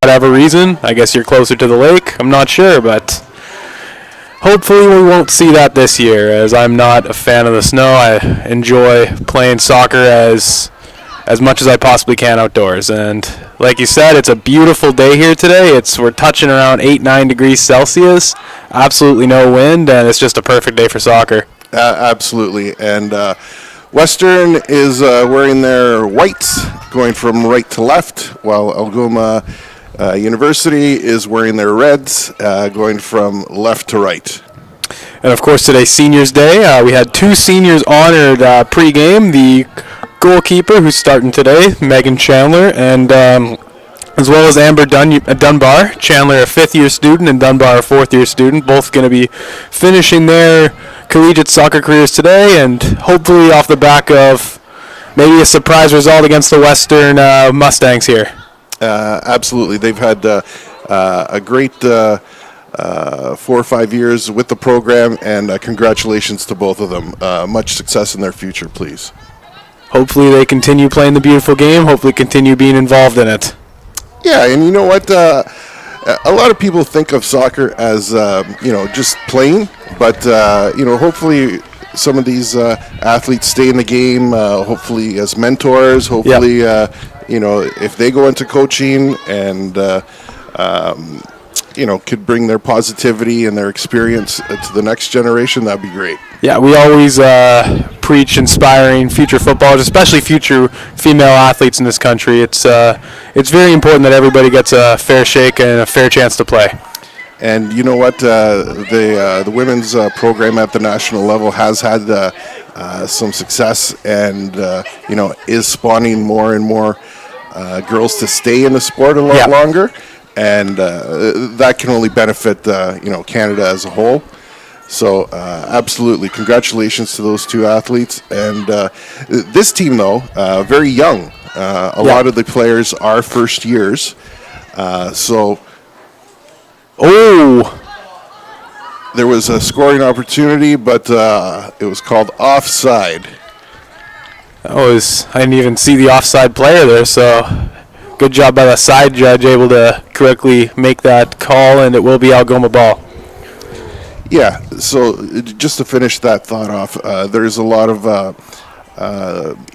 whatever reason. I guess you're closer to the lake. I'm not sure, but hopefully we won't see that this year, as I'm not a fan of the snow. I enjoy playing soccer as much as I possibly can outdoors. And like you said, it's a beautiful day here today. We're touching around 8-9 degrees Celsius, absolutely no wind, and it's just a perfect day for soccer. Absolutely. And Western is wearing their whites, going from right to left, while Algoma University is wearing their reds, going from left to right. And of course, today's Seniors Day. We had 2 seniors honored pre-game. The goalkeeper, who's starting today, Megan Chandler, and as well as Amber Dunbar. Chandler, a 5th-year student, and Dunbar, a 4th-year student, both going to be finishing their collegiate soccer careers today, and hopefully off the back of maybe a surprise result against the Western Mustangs here. Absolutely. They've had a great 4 or 5 years with the program, and congratulations to both of them. Much success in their future, please. Hopefully they continue playing the beautiful game, hopefully continue being involved in it. Yeah, and you know what? A lot of people think of soccer as, just playing, but, hopefully some of these athletes stay in the game, hopefully as mentors, hopefully, if they go into coaching and, could bring their positivity and their experience to the next generation, that'd be great. Yeah, we always preach inspiring future footballers, especially future female athletes in this country. It's very important that everybody gets a fair shake and a fair chance to play. And you know what? The women's program at the national level has had some success, and is spawning more and more girls to stay in the sport a lot longer, and that can only benefit Canada as a whole. So absolutely, congratulations to those 2 athletes. And this team, though, very young. A lot of the players are first years. There was a scoring opportunity, but it was called offside. I didn't even see the offside player there, so good job by the side judge, able to correctly make that call, and it will be Algoma ball. Yeah, so just to finish that thought off, there's a lot of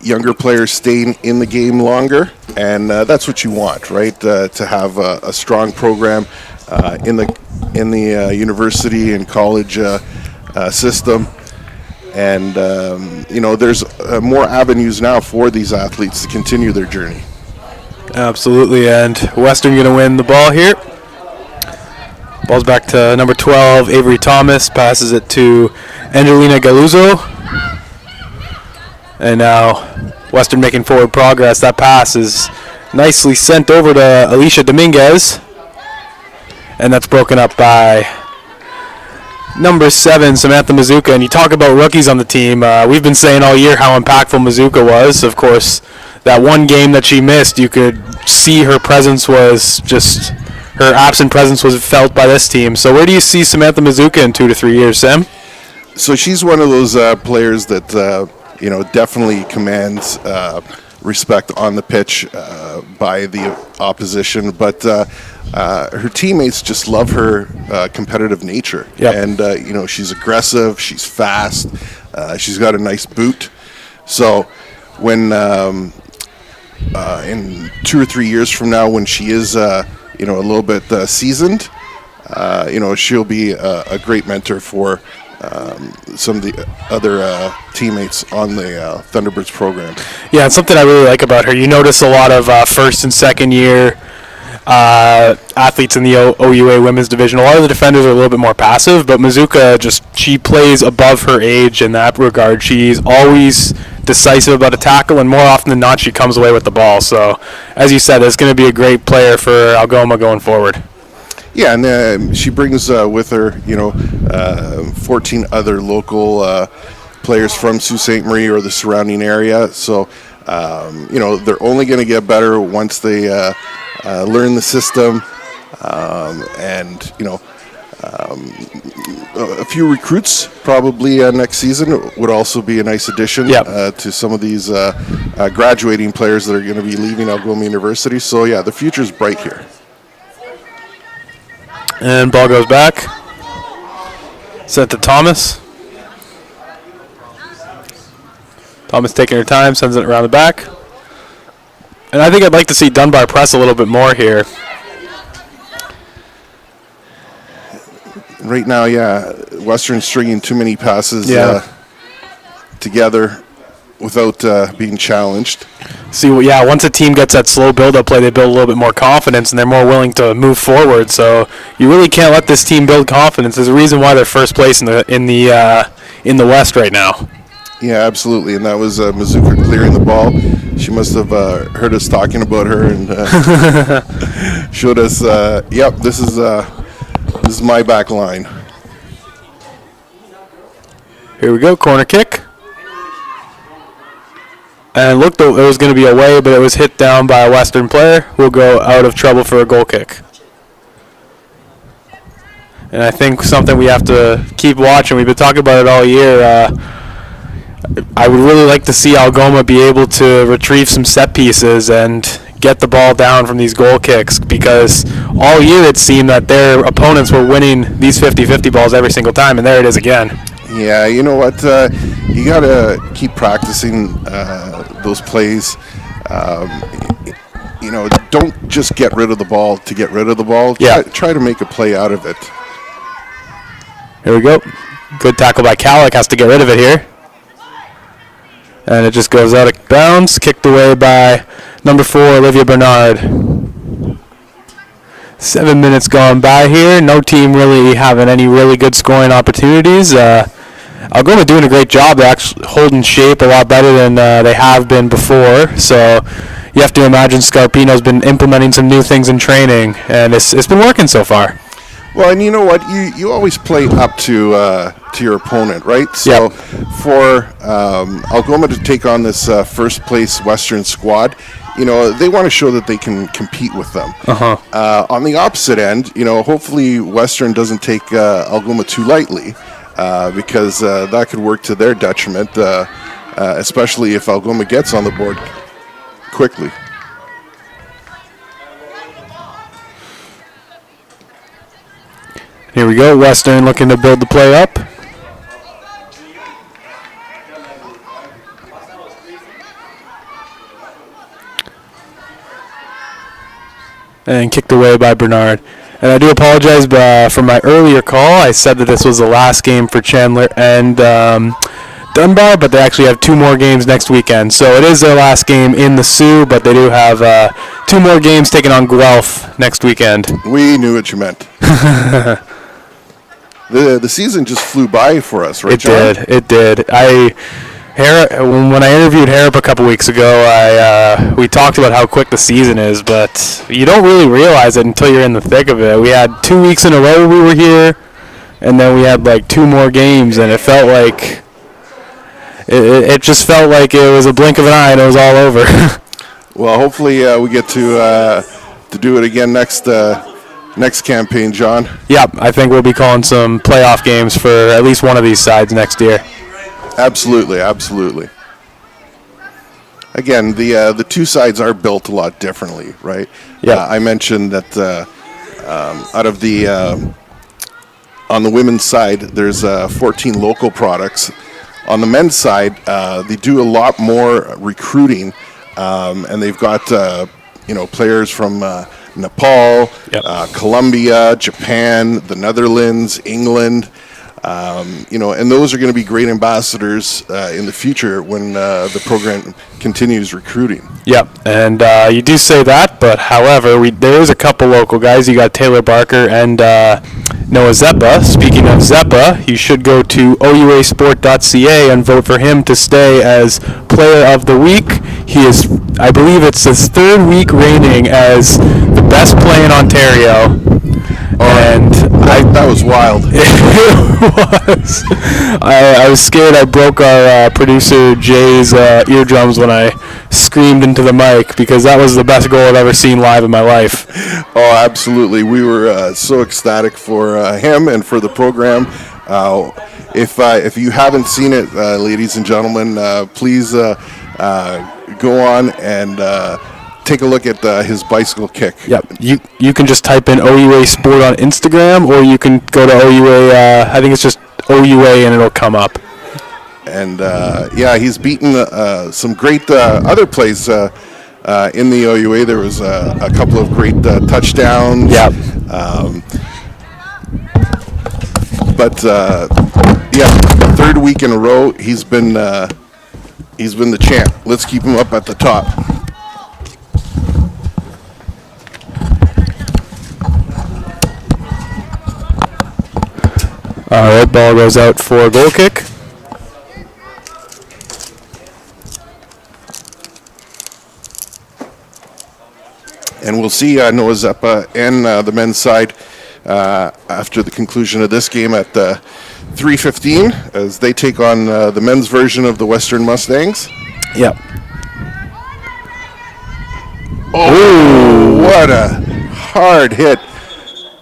younger players staying in the game longer, and that's what you want, right? To have a strong program in the university and college system, and there's more avenues now for these athletes to continue their journey. Absolutely, and Western going to win the ball here. Ball's back to number 12, Avery Thomas, passes it to Angelina Galuzzo. And now Western making forward progress. That pass is nicely sent over to Alicia Dominguez. And that's broken up by number 7, Samantha Mazuka. And you talk about rookies on the team. We've been saying all year how impactful Mazuka was. Of course, that one game that she missed, you could see her presence was just... her absent presence was felt by this team. So where do you see Samantha Mazuka in 2 to 3 years, Sam? So she's one of those players that, definitely commands respect on the pitch by the opposition. But her teammates just love her competitive nature. Yep. And, she's aggressive, she's fast, she's got a nice boot. So when in 2 or 3 years from now, when she is... a little bit seasoned, she'll be a great mentor for some of the other teammates on the Thunderbirds program. Yeah, it's something I really like about her. You notice a lot of first and second year athletes in the OUA women's division. A lot of the defenders are a little bit more passive, but Mazuka she plays above her age in that regard. She's always decisive about a tackle, and more often than not, she comes away with the ball. So, as you said, it's going to be a great player for Algoma going forward. Yeah, and she brings with her, 14 other local players from Sault Ste. Marie or the surrounding area. So, they're only going to get better once they learn the system, and a few recruits probably next season would also be a nice addition to some of these graduating players that are going to be leaving Algoma University. So, yeah, the future's bright here. And ball goes back. Sent to Thomas. Thomas taking her time, sends it around the back. And I think I'd like to see Dunbar press a little bit more here. Right now, Western stringing too many passes together without being challenged. See, once a team gets that slow build-up play, they build a little bit more confidence, and they're more willing to move forward. So you really can't let this team build confidence. There's a reason why they're first place in the West right now. Yeah, absolutely, and that was Mazuka clearing the ball. She must have heard us talking about her and showed us, this is my back line. Here we go, corner kick. And it looked it was going to be away, but it was hit down by a Western player who will go out of trouble for a goal kick. And I think something we have to keep watching, we've been talking about it all year, I would really like to see Algoma be able to retrieve some set pieces and get the ball down from these goal kicks, because all year it seemed that their opponents were winning these 50-50 balls every single time, and there it is again. Yeah, you know what? You got to keep practicing those plays. Don't just get rid of the ball to get rid of the ball. Try to make a play out of it. Here we go. Good tackle by Calic. Has to get rid of it here. And it just goes out of bounds. Kicked away by number 4, Olivia Bernard. 7 minutes gone by here. No team really having any really good scoring opportunities. Algoma doing a great job. They're actually holding shape a lot better than they have been before. So you have to imagine Scarpino's been implementing some new things in training, and it's been working so far. Well, and you know what? You always play up to your opponent, right? So for Algoma to take on this first place Western squad, they want to show that they can compete with them. On the opposite end, hopefully Western doesn't take Algoma too lightly, because that could work to their detriment, especially if Algoma gets on the board quickly. Here we go, Western looking to build the play up. And kicked away by Bernard. And I do apologize for my earlier call. I said that this was the last game for Chandler and Dunbar, but they actually have 2 more games next weekend. So it is their last game in the Sioux, but they do have 2 more games taking on Guelph next weekend. We knew what you meant. The season just flew by for us, right, John? It did. When I interviewed Harrop a couple weeks ago, we talked about how quick the season is, but you don't really realize it until you're in the thick of it. We had 2 weeks in a row we were here, and then we had like 2 more games, and it felt like it just felt like it was a blink of an eye and it was all over. Well, hopefully we get to do it again next campaign, John. Yeah, I think we'll be calling some playoff games for at least one of these sides next year. Absolutely. Again, the 2 sides are built a lot differently, right? Yeah. I mentioned that out of the on the women's side, there's 14 local products. On the men's side, they do a lot more recruiting, and they've got players from Nepal, Colombia, Japan, the Netherlands, England. And those are going to be great ambassadors in the future when the program continues recruiting. Yep, and you do say that, but however, there is a couple local guys. You got Taylor Barker and Noah Zeppa. Speaking of Zeppa, you should go to ouasport.ca and vote for him to stay as Player of the Week. He is, I believe it's his 3rd week reigning as the best play in Ontario. And that was wild. It was. I was scared I broke our producer Jay's eardrums when I screamed into the mic, because that was the best goal I've ever seen live in my life. Oh, absolutely. We were so ecstatic for him and for the program. If you haven't seen it, ladies and gentlemen, please go on and take a look at his bicycle kick. Yep. You can just type in OUA Sport on Instagram, or you can go to OUA. I think it's just OUA, and it'll come up. And he's beaten some great other plays in the OUA. There was a couple of great touchdowns. Yep. Third week in a row, he's been the champ. Let's keep him up at the top. All right, ball goes out for a goal kick. And we'll see Noah Zeppa and the men's side after the conclusion of this game at 3:15 as they take on the men's version of the Western Mustangs. Yep. Oh, what a hard hit.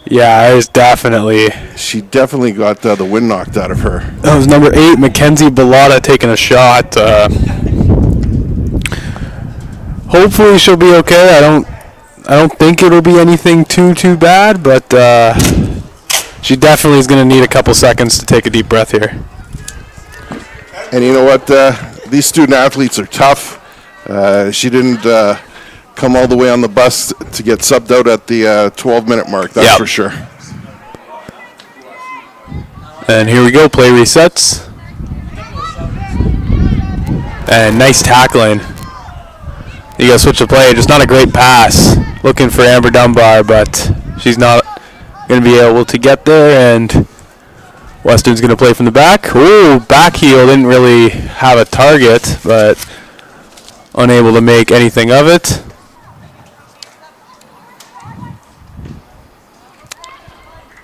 Yeah, it was definitely. She definitely got the wind knocked out of her. That was number 8, Mackenzie Bellotta, taking a shot. Hopefully she'll be okay. I don't think it'll be anything too bad, but she definitely is going to need a couple seconds to take a deep breath here. And you know what? These student athletes are tough. She didn't come all the way on the bus to get subbed out at the 12-minute mark, that's for sure. And here we go, play resets. And nice tackling. You got to switch the play, just not a great pass. Looking for Amber Dunbar, but she's not going to be able to get there, and Western's going to play from the back. Ooh, back heel, didn't really have a target, but unable to make anything of it.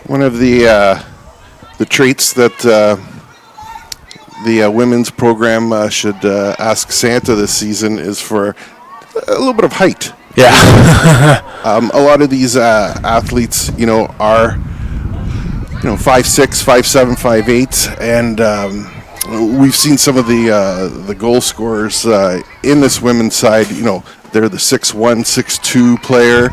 One of the traits that the women's program should ask Santa this season is for a little bit of height. Yeah. A lot of these athletes, are 5'6", 5'7", 5'8", and we've seen some of the goal scorers in this women's side. They're the 6'1", 6'2" player.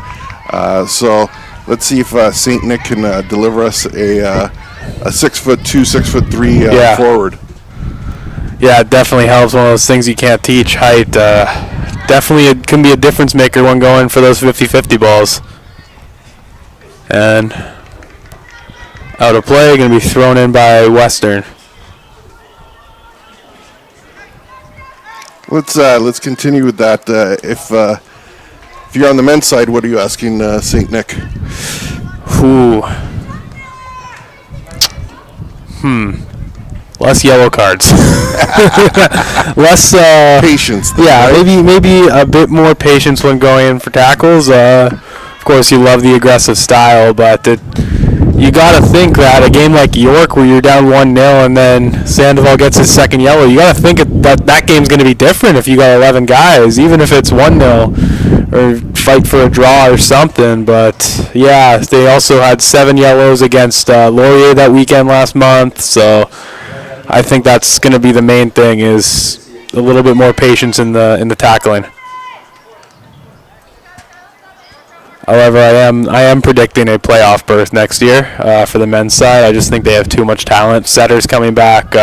So let's see if St. Nick can deliver us a 6'2", 6'3" forward. Yeah, it definitely helps. One of those things you can't teach, height. Definitely it can be a difference maker when going for those 50-50 balls. And out of play, going to be thrown in by Western. Let's continue with that. If you're on the men's side, what are you asking St. Nick? Less yellow cards. Less patience. Yeah, right? maybe a bit more patience when going in for tackles. Of course, you love the aggressive style, but you got to think that a game like York, where you're down 1-0 and then Sandoval gets his second yellow, you got to think that game's going to be different if you got 11 guys, even if it's 1-0 or fight for a draw or something. But yeah, they also had 7 yellows against Laurier that weekend last month, so I think that's going to be the main thing, is a little bit more patience in the tackling. However, I am predicting a playoff berth next year for the men's side. I just think they have too much talent. Setter's coming back,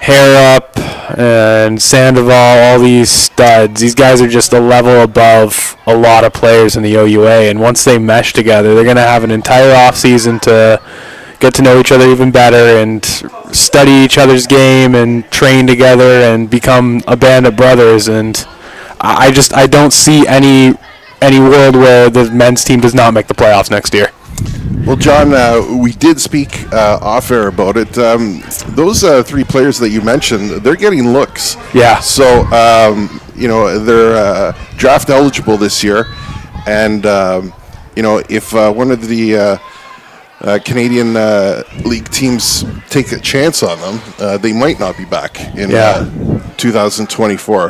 Hair Up, and Sandoval, all these studs. These guys are just a level above a lot of players in the OUA, and once they mesh together, they're going to have an entire offseason to get to know each other even better and study each other's game and train together and become a band of brothers. And I don't see any world where the men's team does not make the playoffs next year. Well, John, we did speak off-air about it. Those 3 players that you mentioned, they're getting looks. Yeah. So, they're draft eligible this year. And, if one of the Canadian League teams take a chance on them, they might not be back in 2024.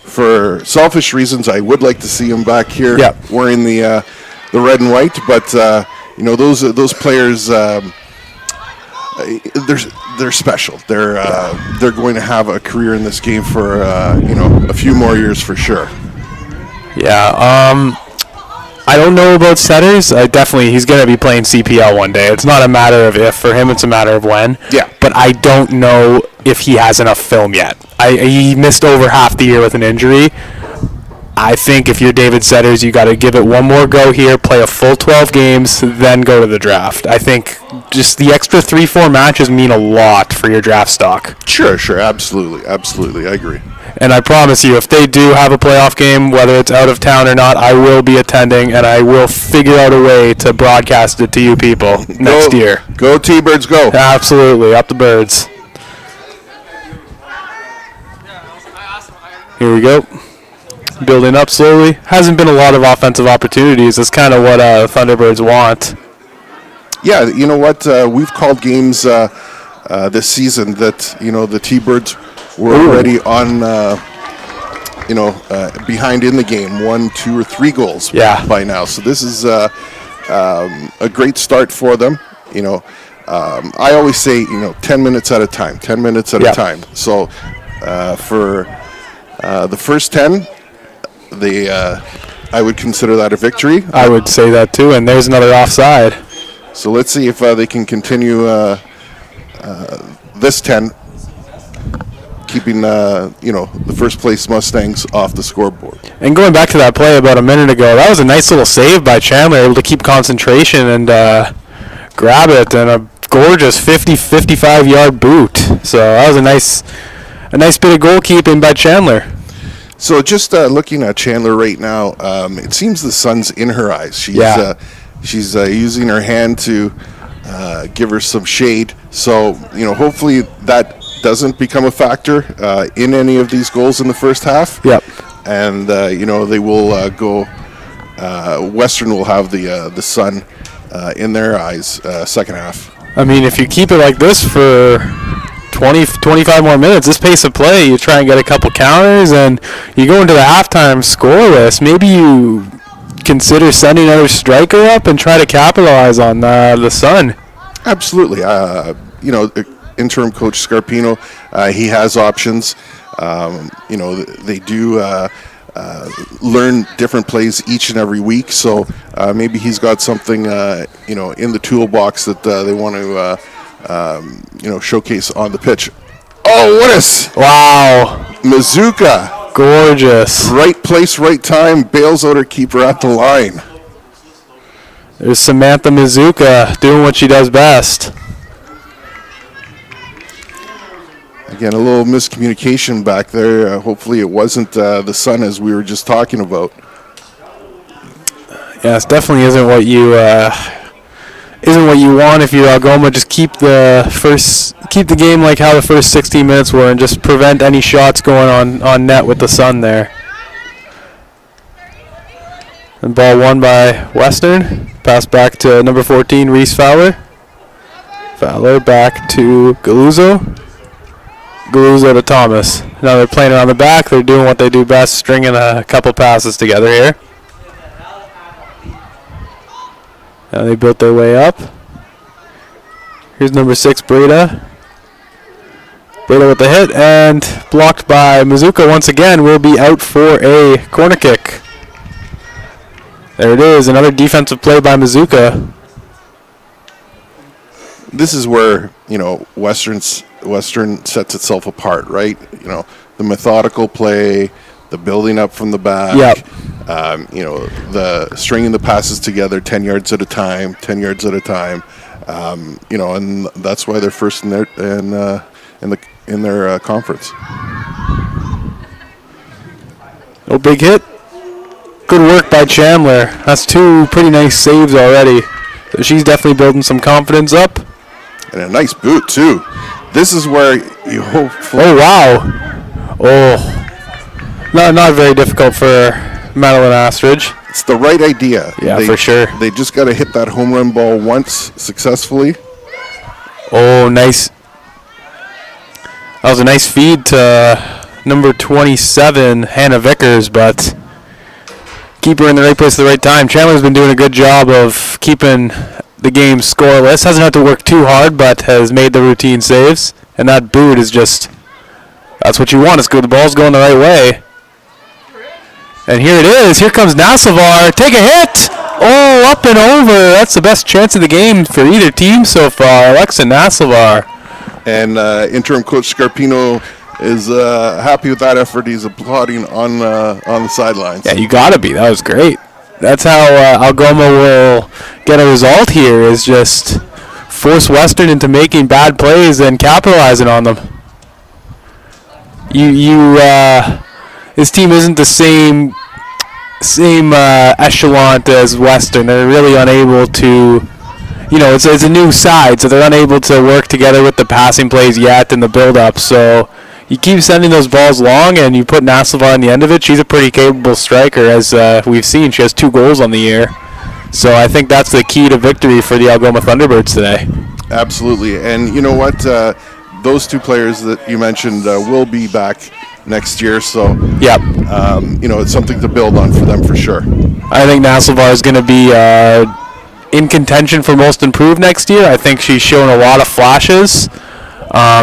For selfish reasons, I would like to see them back here wearing the red and white, but those players they're special. They're going to have a career in this game for a few more years for sure. Yeah. I don't know about setters. He's going to be playing CPL one day. It's not a matter of if. For him, it's a matter of when. Yeah. But I don't know if he has enough film yet. He missed over half the year with an injury. I think if you're David Setters, you got to give it one more go here, play a full 12 games, then go to the draft. I think just the extra 3-4 matches mean a lot for your draft stock. Sure, absolutely, I agree. And I promise you, if they do have a playoff game, whether it's out of town or not, I will be attending, and I will figure out a way to broadcast it to you people next year. Go T-Birds, go. Absolutely, up the Birds. Here we go. Building up slowly. Hasn't been a lot of offensive opportunities. That's kind of what Thunderbirds want. Yeah, you know what? We've called games this season that, the T-Birds were already on, behind in the game, 1, 2, or 3 goals by now. So this is a great start for them. I always say, 10 minutes at a time, 10 minutes at a time. So for the first 10, I would consider that a victory. I would say that too, and there's another offside. So let's see if they can continue this 10, keeping the first place Mustangs off the scoreboard. And going back to that play about a minute ago, that was a nice little save by Chandler, able to keep concentration and grab it, and a gorgeous 55 yard boot. So that was a nice bit of goalkeeping by Chandler. So just looking at Chandler right now, it seems the sun's in her eyes. She's using her hand to give her some shade. So, hopefully that doesn't become a factor in any of these goals in the first half. Yep. And, they will go, Western will have the sun in their eyes second half. I mean, if you keep it like this for 25 more minutes, this pace of play, you try and get a couple counters, and you go into the halftime scoreless. Maybe you consider sending another striker up and try to capitalize on the sun. Absolutely. Interim coach Scarpino, he has options. They do learn different plays each and every week, so maybe he's got something, in the toolbox that they want to showcase on the pitch. Oh, Wow. Mazuka. Gorgeous. Right place, right time. Bails out her keeper at the line. There's Samantha Mazuka doing what she does best. Again, a little miscommunication back there. Hopefully it wasn't the sun as we were just talking about. Yes, definitely isn't what you want if you're Algoma. Just keep the game like how the first 16 minutes were, and just prevent any shots going on net with the sun there. And ball won by Western. Pass back to number 14, Reese Fowler. Fowler back to Galuzzo. Galuzzo to Thomas. Now they're playing it on the back. They're doing what they do best, stringing a couple passes together here. Now they built their way up. Here's number 6, Breda. Breda with the hit, and blocked by Mazuka once again. Will be out for a corner kick. There it is, another defensive play by Mazuka. This is where, Western sets itself apart, right? The methodical play, the building up from the back. Yep. The stringing the passes together 10 yards at a time, and that's why they're first in their conference. No big hit. Good work by Chandler. That's 2 pretty nice saves already. So she's definitely building some confidence up. And a nice boot, too. This is where you hope. Oh, wow. Oh. Not very difficult for Madeline Astridge. It's the right idea. Yeah, for sure. They just got to hit that home run ball once successfully. Oh, nice. That was a nice feed to number 27, Hannah Vickers, but keep her in the right place at the right time. Chandler's been doing a good job of keeping the game scoreless. Hasn't had to work too hard, but has made the routine saves. And that boot is just, that's what you want. It's good. The ball's going the right way. And here it is. Here comes Naslevar. Take a hit. Oh, up and over. That's the best chance of the game for either team so far. Alexa Naslevar. And interim coach Scarpino is happy with that effort. He's applauding on the sidelines. Yeah, you got to be. That was great. That's how Algoma will get a result here, is just force Western into making bad plays and capitalizing on them. This team isn't the same echelon as Western. They're really unable to, it's a new side, so they're unable to work together with the passing plays yet and the build-up. So you keep sending those balls long, and you put Naslevar on the end of it. She's a pretty capable striker, as we've seen. She has 2 goals on the year. So I think that's the key to victory for the Algoma Thunderbirds today. Absolutely. And you know what? Those 2 players that you mentioned will be back next year. So, yep. It's something to build on for them for sure. I think Naslevar is going to be in contention for most improved next year. I think she's shown a lot of flashes.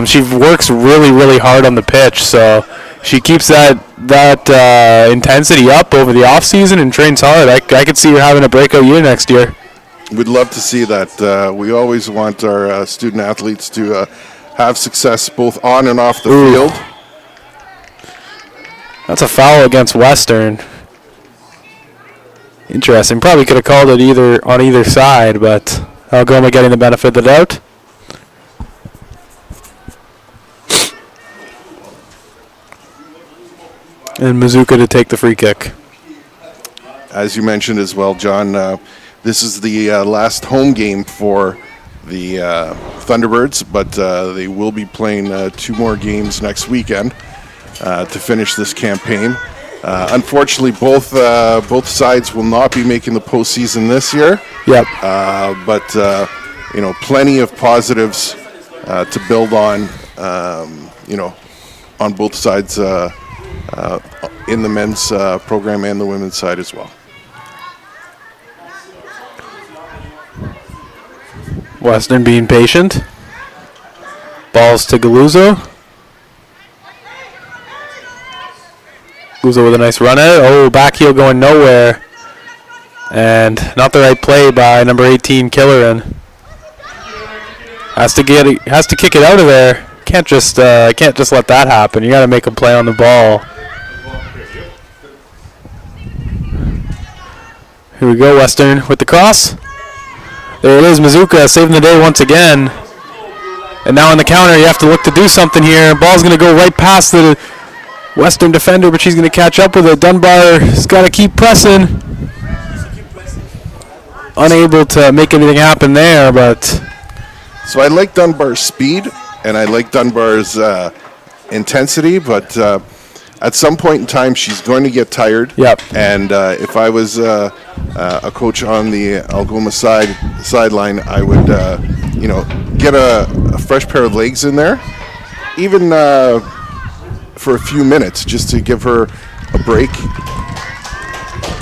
She works really, really hard on the pitch, so she keeps that intensity up over the off season and trains hard. I could see her having a breakout year next year. We'd love to see that. We always want our student athletes to have success both on and off the field. That's a foul against Western. Interesting. Probably could have called it on either side, but Algoma getting the benefit of the doubt. And Mazuka to take the free kick. As you mentioned as well, John, this is the last home game for the Thunderbirds, but they will be playing 2 more games next weekend to finish this campaign. Unfortunately, both sides will not be making the postseason this year. Yep. But plenty of positives to build on. On both sides. In the men's program and the women's side as well. Western being patient. Balls to Galuzzo. Galuzzo with a nice run at it. Oh, back heel going nowhere. And not the right play by number 18, Killerin. Has to kick it out of there. Can't just let that happen. You got to make a play on the ball. Here we go, Western with the cross. There it is, Mazuka saving the day once again. And now on the counter, you have to look to do something here. Ball's going to go right past the Western defender, but she's going to catch up with it. Dunbar's got to keep pressing. Unable to make anything happen there, but... So I like Dunbar's speed, and I like Dunbar's intensity, but at some point in time, she's going to get tired. Yep. And if I was a coach on the Algoma sideline, I would, get a fresh pair of legs in there, even for a few minutes, just to give her a break.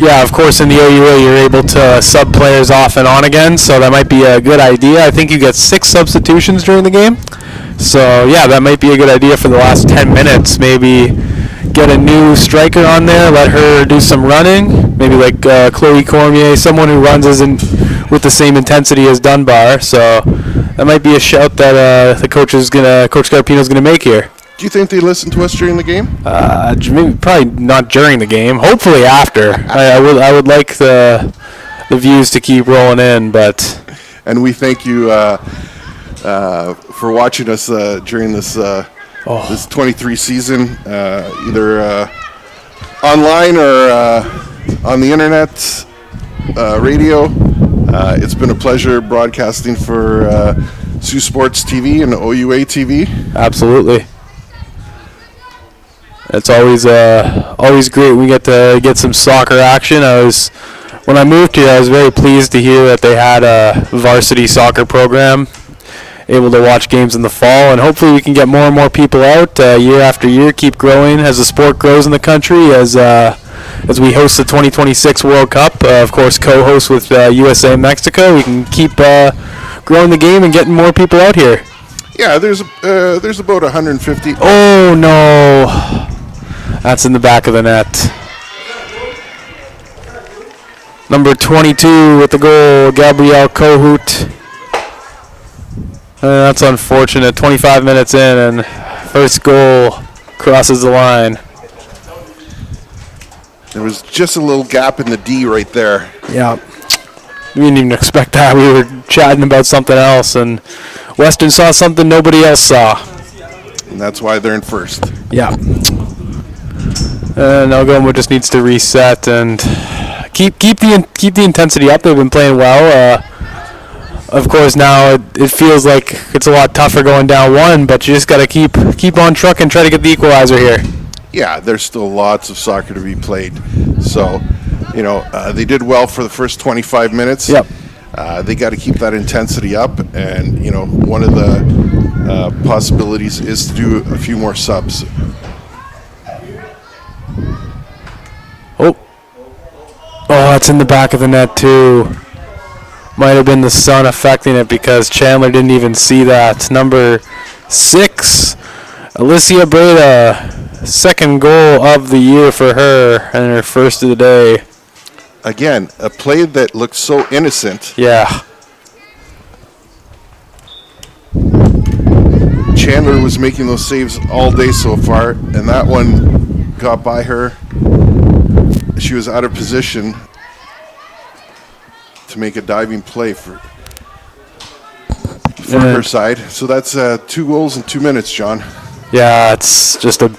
Yeah, of course, in the OUA, you're able to sub players off and on again, so that might be a good idea. I think you get 6 substitutions during the game. So, yeah, that might be a good idea for the last 10 minutes. Maybe get a new striker on there, let her do some running. Maybe like Chloe Cormier, someone who runs with the same intensity as Dunbar. So that might be a shout that Coach Scarpino's gonna make here. Do you think they listen to us during the game? Maybe, probably not during the game. Hopefully after. I would like the views to keep rolling in, but. And we thank you for watching us during this this 23 season, either online or on the internet, radio. It's been a pleasure broadcasting for Sioux Sports TV and OUA TV. Absolutely. It's always great. We get to get some soccer action. When I moved here, I was very pleased to hear that they had a varsity soccer program. Able to watch games in the fall, and hopefully we can get more and more people out year after year, keep growing as the sport grows in the country, as as we host the 2026 World Cup. Of course, co-host with USA and Mexico. We can keep growing the game and getting more people out here. Yeah, there's about 150. Oh no, that's in the back of the net. Number 22 with the goal, Gabrielle Kohut. That's unfortunate. 25 minutes in, and first goal crosses the line. There was just a little gap in the D right there. Yeah. We didn't even expect that. We were chatting about something else, and Western saw something nobody else saw. And that's why they're in first. Yeah. And Algoma just needs to reset and keep the intensity up. They've been playing well. Of course, now it feels like it's a lot tougher going down one, but you just got to keep on trucking and try to get the equalizer here. Yeah, there's still lots of soccer to be played. So, they did well for the first 25 minutes. Yep. They got to keep that intensity up, and one of the possibilities is to do a few more subs. Oh, it's in the back of the net too. Might have been the sun affecting it because Chandler didn't even see that. Number 6, Alicia Breda, second goal of the year for her and her first of the day. Again, a play that looked so innocent. Yeah. Chandler was making those saves all day so far, and that one got by her. She was out of position to make a diving play for her side. So that's 2 goals in 2 minutes, John. Yeah, it's just not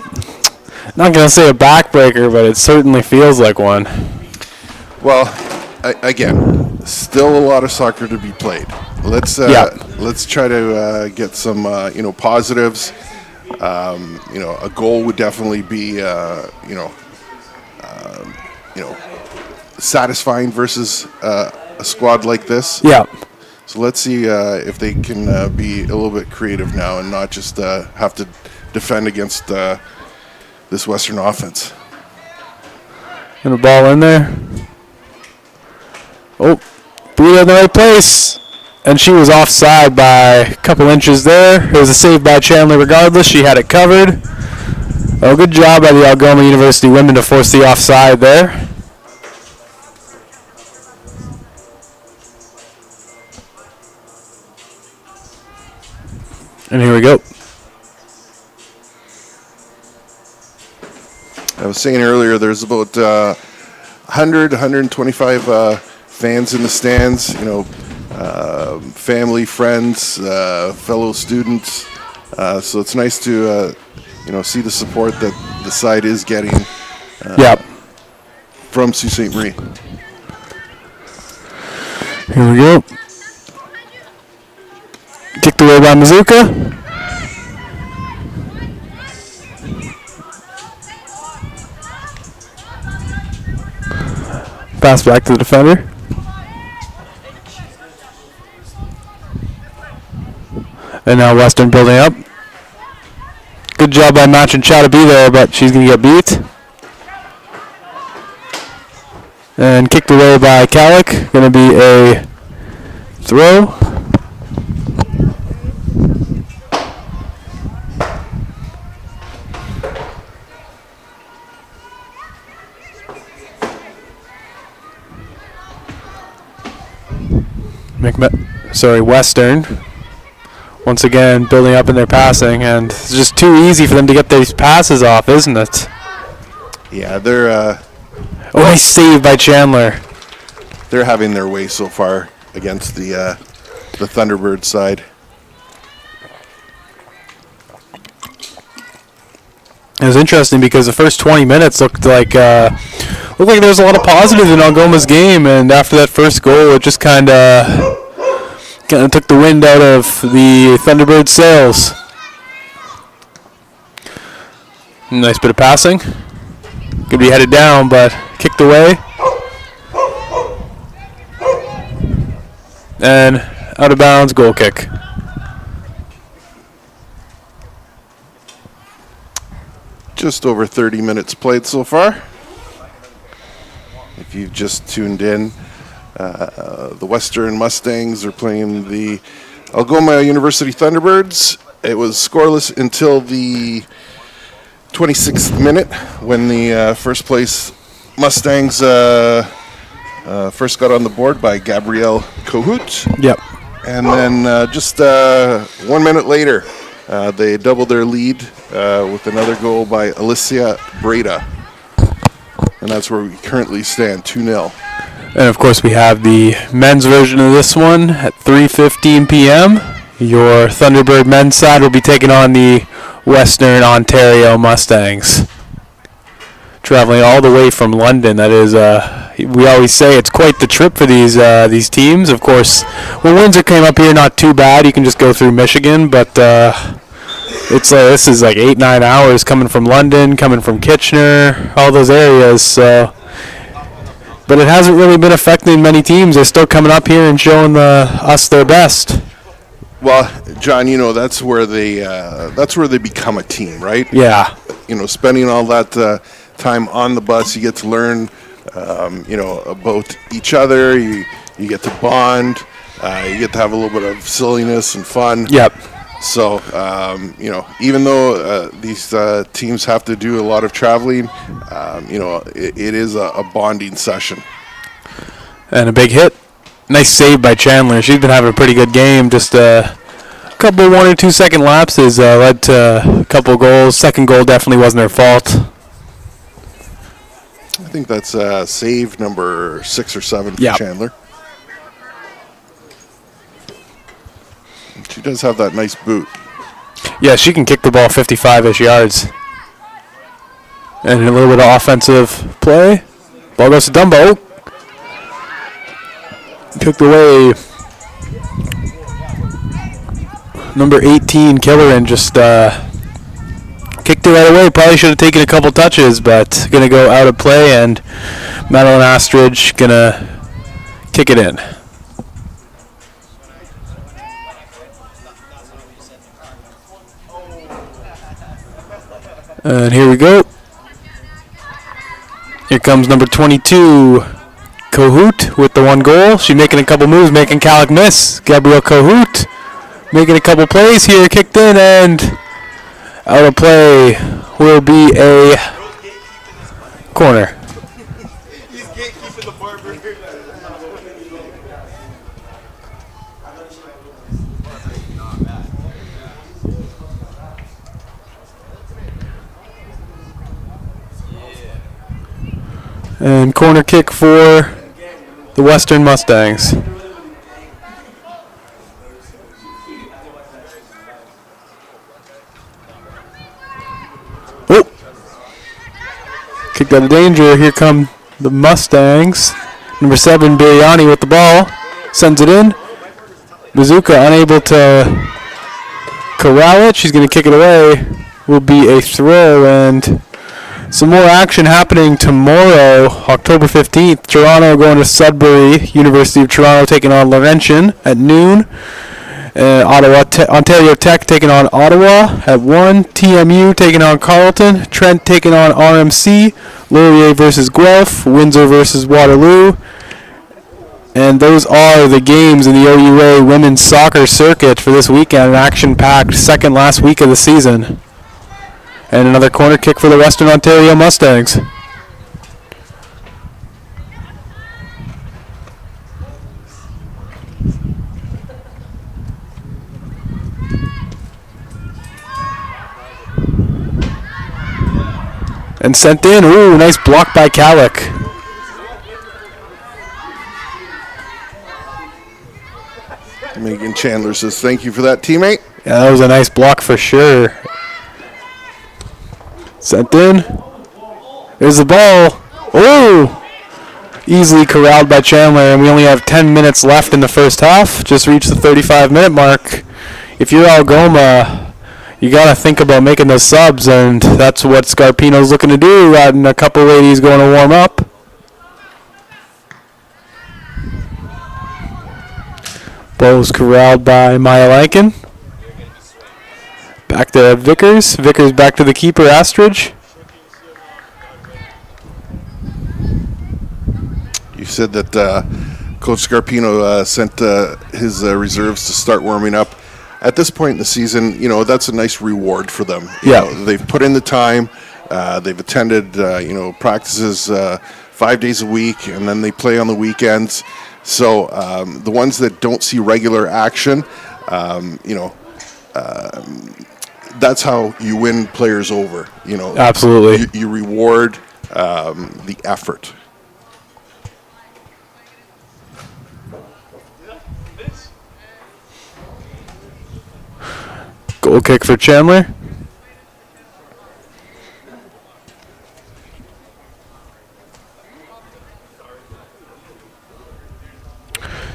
going to say a backbreaker, but it certainly feels like one. Well, again, still a lot of soccer to be played. Let's try to get some positives. A goal would definitely be satisfying versus a squad like this. Yeah. So let's see if they can be a little bit creative now and not just have to defend against this Western offense. And the ball in there. Oh, Brita in the right place. And she was offside by a couple inches there. It was a save by Chandler regardless. She had it covered. Oh, good job by the Algoma University women to force the offside there. And here we go. I was saying earlier there's about 100, 125 fans in the stands, family, friends, fellow students. So it's nice to, see the support that the side is getting from Sault Ste. Marie. Here we go. Kicked away by Mazuka. Pass back to the defender. And now Western building up. Good job by Machin Chow to be there, but she's going to get beat. And kicked away by Calic. Going to be a throw. Western. Once again, building up in their passing, and it's just too easy for them to get these passes off, isn't it? Yeah, they're... nice save by Chandler. They're having their way so far against the Thunderbird side. It was interesting because the first 20 minutes looked like there was a lot of positives in Algoma's game, and after that first goal, it just kind of took the wind out of the Thunderbird sails. Nice bit of passing. Could be headed down, but kicked away. And out of bounds, goal kick. Just over 30 minutes played so far. If you've just tuned in, the Western Mustangs are playing the Algoma University Thunderbirds. It was scoreless until the 26th minute when the first place Mustangs first got on the board by Gabrielle Kohut. Yep. And then just 1 minute later, they doubled their lead with another goal by Alicia Breda. And that's where we currently stand, 2-0. And of course we have the men's version of this one at 3:15 p.m. Your Thunderbird men's side will be taking on the Western Ontario Mustangs. Traveling all the way from London. That is, we always say it's quite the trip for these teams. Of course, when Windsor came up here, not too bad. You can just go through Michigan, but this is like 8-9 hours coming from London, coming from Kitchener, all those areas. So, but it hasn't really been affecting many teams. They're still coming up here and showing us their best. Well, John, that's where they become a team, right? Yeah. Spending all that time on the bus, you get to learn, about each other. You get to bond. You get to have a little bit of silliness and fun. Yep. So, even though these teams have to do a lot of traveling, it is a bonding session. And a big hit. Nice save by Chandler. She's been having a pretty good game. Just a couple 1 or 2 second lapses led to a couple goals. Second goal definitely wasn't her fault. I think that's save number 6 or 7 for Chandler. She does have that nice boot. Yeah, she can kick the ball 55-ish yards. And a little bit of offensive play. Ball goes to Dumbo. Kicked away. Number 18, Killeran, just kicked it right away. Probably should have taken a couple touches, but going to go out of play, and Madeline Astridge going to kick it in. And here we go. Here comes number 22, Kohut, with the 1 goal. She's making a couple moves, making Calic miss. Gabrielle Kohut making a couple plays here, kicked in, and out of play will be a corner. And corner kick for the Western Mustangs. Oh! Kicked out of danger. Here come the Mustangs. Number 7, Biryani with the ball. Sends it in. Bazooka unable to corral it. She's going to kick it away. Will be a throw, and some more action happening tomorrow, October 15th. Toronto going to Sudbury. University of Toronto taking on Laurentian at noon. Ontario Tech taking on Ottawa at 1. TMU taking on Carleton. Trent taking on RMC. Laurier versus Guelph. Windsor versus Waterloo. And those are the games in the OUA women's soccer circuit for this weekend. An action-packed second last week of the season. And another corner kick for the Western Ontario Mustangs. And sent in. Ooh, nice block by Calic. Megan Chandler says, thank you for that, teammate. Yeah, that was a nice block for sure. Sent in. There's the ball. Oh! Easily corralled by Chandler, and we only have 10 minutes left in the first half. Just reached the 35-minute mark. If you're Algoma, you got to think about making those subs, and that's what Scarpino's looking to do, and a couple ladies going to warm up. Ball was corralled by Maya Lankin. Back to Vickers. Vickers back to the keeper, Astridge. said that Coach Scarpino sent his reserves to start warming up. At this point in the season, that's a nice reward for them. They've put in the time. They've attended, practices 5 days a week, and then they play on the weekends. So the ones that don't see regular action, that's how you win players over. Absolutely. You reward the effort. Goal kick for Chandler.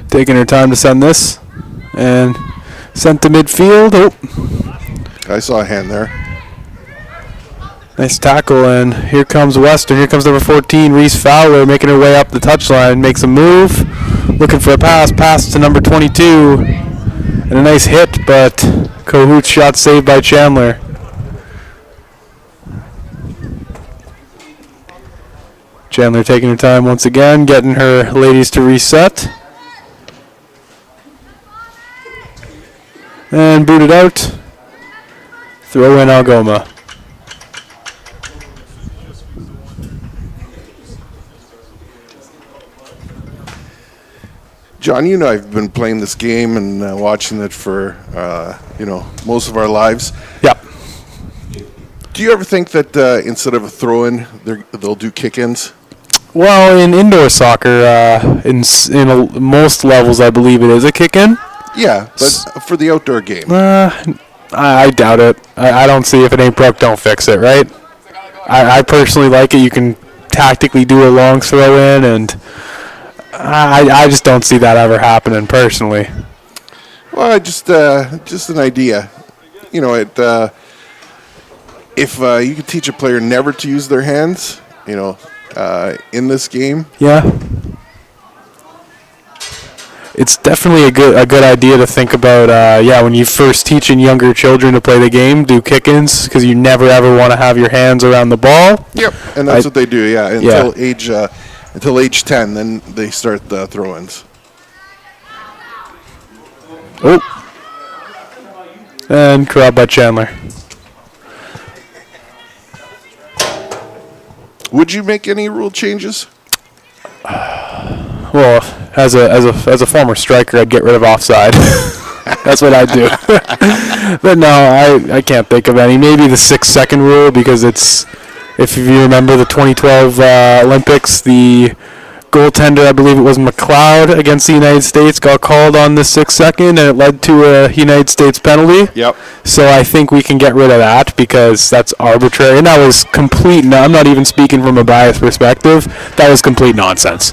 Taking her time to send this. And sent to midfield. Oh. I saw a hand there. Nice tackle, and here comes Western. Here comes number 14, Reese Fowler, making her way up the touchline. Makes a move, looking for a pass to number 22. And a nice hit, but Cahoot's shot saved by Chandler. Chandler taking her time once again, getting her ladies to reset. And booted out. Throw in Algoma. John, I've been playing this game and watching it for, most of our lives. Yep. Do you ever think that instead of a throw-in, they'll do kick-ins? Well, in indoor soccer, in most levels, I believe it is a kick-in. Yeah, but for the outdoor game. I doubt it. I don't see if it ain't broke, don't fix it, right? I personally like it. You can tactically do a long throw-in, and I just don't see that ever happening personally. Well, just an idea. If you could teach a player never to use their hands, in this game. Yeah. It's definitely a good idea to think about. When you first teaching younger children to play the game, do kick-ins, because you never ever want to have your hands around the ball. Yep, and that's what they do. Yeah, until age 10, then they start the throw-ins. Oh, and corralled by Chandler. Would you make any rule changes? Well, as a former striker, I'd get rid of offside. That's what I'd do. But no, I can't think of any. Maybe the 6-second rule, because it's, if you remember the 2012 Olympics, the goaltender, I believe it was McLeod, against the United States, got called on the 6-second, and it led to a United States penalty. Yep. So I think we can get rid of that, because that's arbitrary. And that was complete. I'm not even speaking from a biased perspective. That was complete nonsense.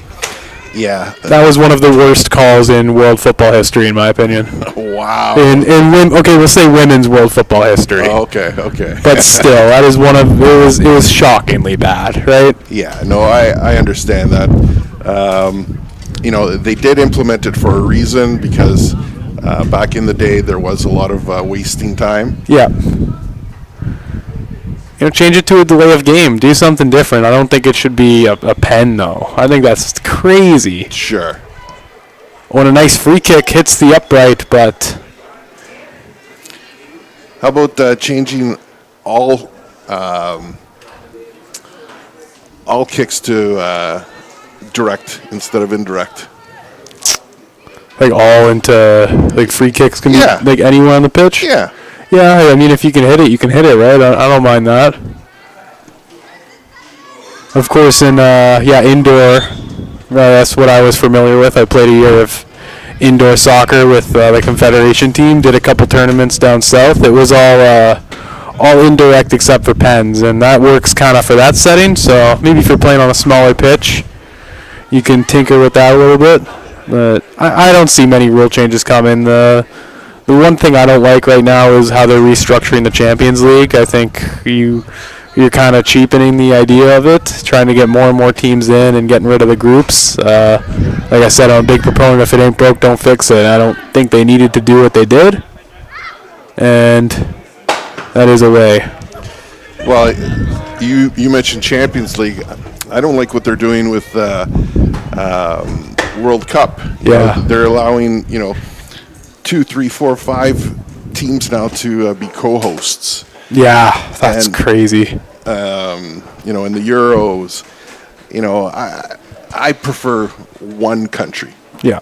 Yeah. That was one of the worst calls in world football history, in my opinion. Wow. Okay, we'll say women's world football history. Oh, okay. But still, that is one of it was shockingly bad, right? Yeah. No, I understand that. They did implement it for a reason, because back in the day there was a lot of wasting time. Yeah. Change it to a delay of game. Do something different. I don't think it should be a pen, though. I think that's crazy. Sure. When a nice free kick hits the upright, but... How about changing all kicks to direct instead of indirect? Like all into... Like free kicks can be like anywhere on the pitch? Yeah. Yeah, I mean, if you can hit it, you can hit it, right? I don't mind that. Of course, in indoor, that's what I was familiar with. I played a year of indoor soccer with the Confederation team. Did a couple tournaments down south. It was all indirect except for pens, and that works kind of for that setting. So maybe if you're playing on a smaller pitch, you can tinker with that a little bit. But I don't see many rule changes coming. The one thing I don't like right now is how they're restructuring the Champions League. I think you're kind of cheapening the idea of it, trying to get more and more teams in and getting rid of the groups. Like I said, I'm a big proponent. If it ain't broke, don't fix it. I don't think they needed to do what they did, and that is a way. Well, you mentioned Champions League. I don't like what they're doing with World Cup. Yeah. They're allowing 2, 3, 4, 5 teams now to be co-hosts. Yeah, that's And, crazy. In the Euros, I prefer one country. Yeah.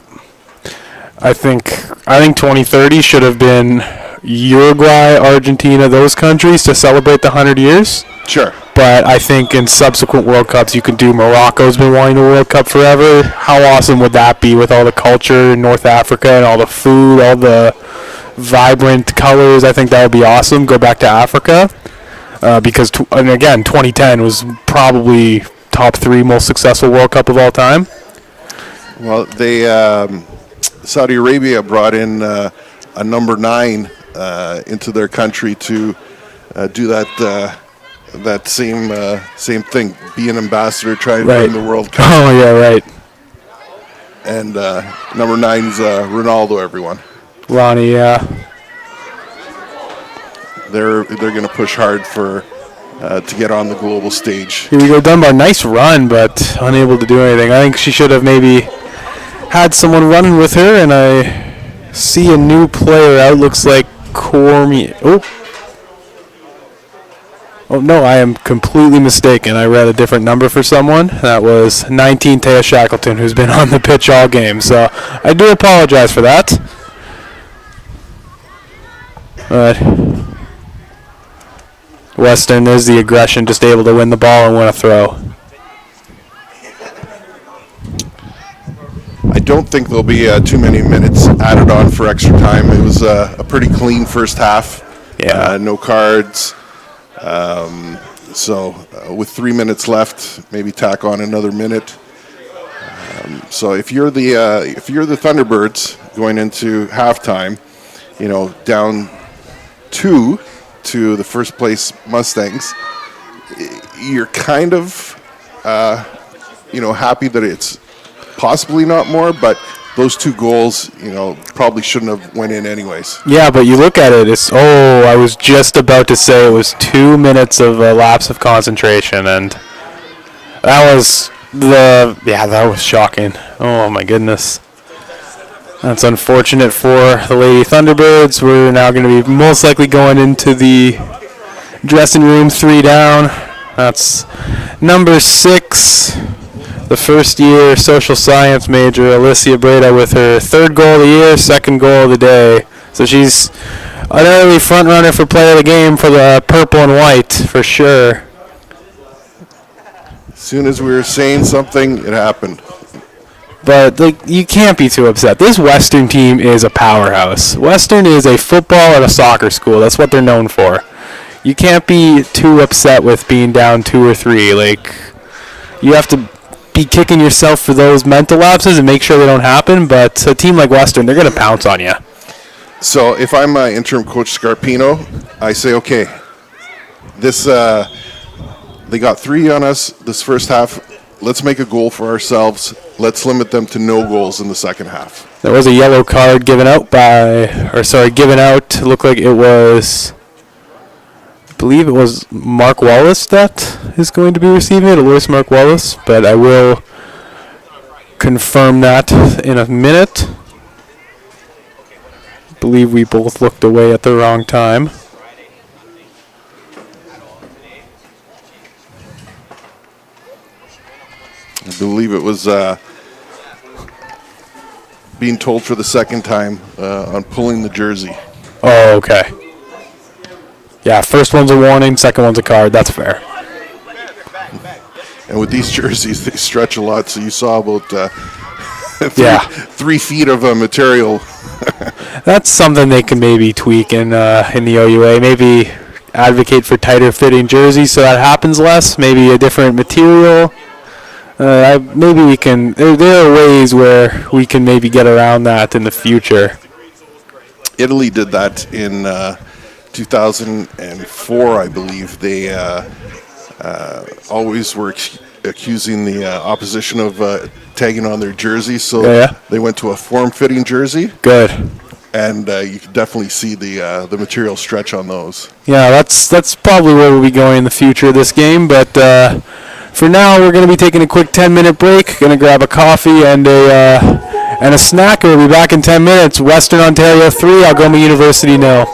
I think 2030 should have been Uruguay, Argentina, those countries to celebrate the 100 years. Sure. But I think in subsequent World Cups you can do Morocco's been wanting a World Cup forever. How awesome would that be with all the culture in North Africa and all the food, all the vibrant colors? I think that would be awesome. Go back to Africa. Because, and again, 2010 was probably top 3 most successful World Cup of all time. Well, they Saudi Arabia brought in a number 9 into their country to do that same thing, be an ambassador, try and win the World Cup. Oh yeah, right. And number 9's Ronaldo. Everyone. Ronnie, yeah. They're going to push hard for to get on the global stage. Here we go, Dunbar. Nice run, but unable to do anything. I think she should have maybe had someone running with her, and I see a new player out. Looks like Cormier. Oh, no, I am completely mistaken. I read a different number for someone. That was 19 Taya Shackleton, who's been on the pitch all game. So I do apologize for that. But Western is the aggression, just able to win the ball and win a throw. I don't think there'll be too many minutes added on for extra time. It was a pretty clean first half. Yeah. No cards. So with 3 minutes left, maybe tack on another minute. So if you're the Thunderbirds going into halftime, down 2 to the first place Mustangs, you're kind of happy that it's possibly not more, but those 2 goals, probably shouldn't have went in anyways. Yeah, but you look at it, I was just about to say it was 2 minutes of a lapse of concentration, and that was shocking. Oh my goodness. That's unfortunate for the Lady Thunderbirds. We're now going to be most likely going into the dressing room, 3 down. That's number 6. The first-year social science major, Alicia Breda, with her 3rd goal of the year, 2nd goal of the day. So she's an early front-runner for player of the game for the purple and white, for sure. As soon as we were saying something, it happened. But you can't be too upset. This Western team is a powerhouse. Western is a football and a soccer school. That's what they're known for. You can't be too upset with being down 2 or 3. You have to be kicking yourself for those mental lapses and make sure they don't happen, but a team like Western, they're going to pounce on you. So if I'm interim coach Scarpino, I say, okay, they got 3 on us this first half. Let's make a goal for ourselves. Let's limit them to no goals in the second half. There was a yellow card given out. It looked like it was, I believe it was Mark Wallace that is going to be receiving it, Alois Mark Wallace, but I will confirm that in a minute. I believe we both looked away at the wrong time. I believe it was being told for the second time on pulling the jersey. Oh, okay. Yeah, first one's a warning, second one's a card. That's fair. And with these jerseys, they stretch a lot, so you saw about 3 feet of material. That's something they can maybe tweak in the OUA. Maybe advocate for tighter fitting jerseys so that happens less. Maybe a different material. Maybe we can. There are ways where we can maybe get around that in the future. Italy did that in 2004, I believe. They always were accusing the opposition of tagging on their jerseys, so they went to a form-fitting jersey. Good. And you can definitely see the material stretch on those. Yeah, that's probably where we'll be going in the future of this game, but For now, we're going to be taking a quick 10-minute break. Going to grab a coffee and a snack, and we'll be back in 10 minutes. Western Ontario 3, Algoma University 0.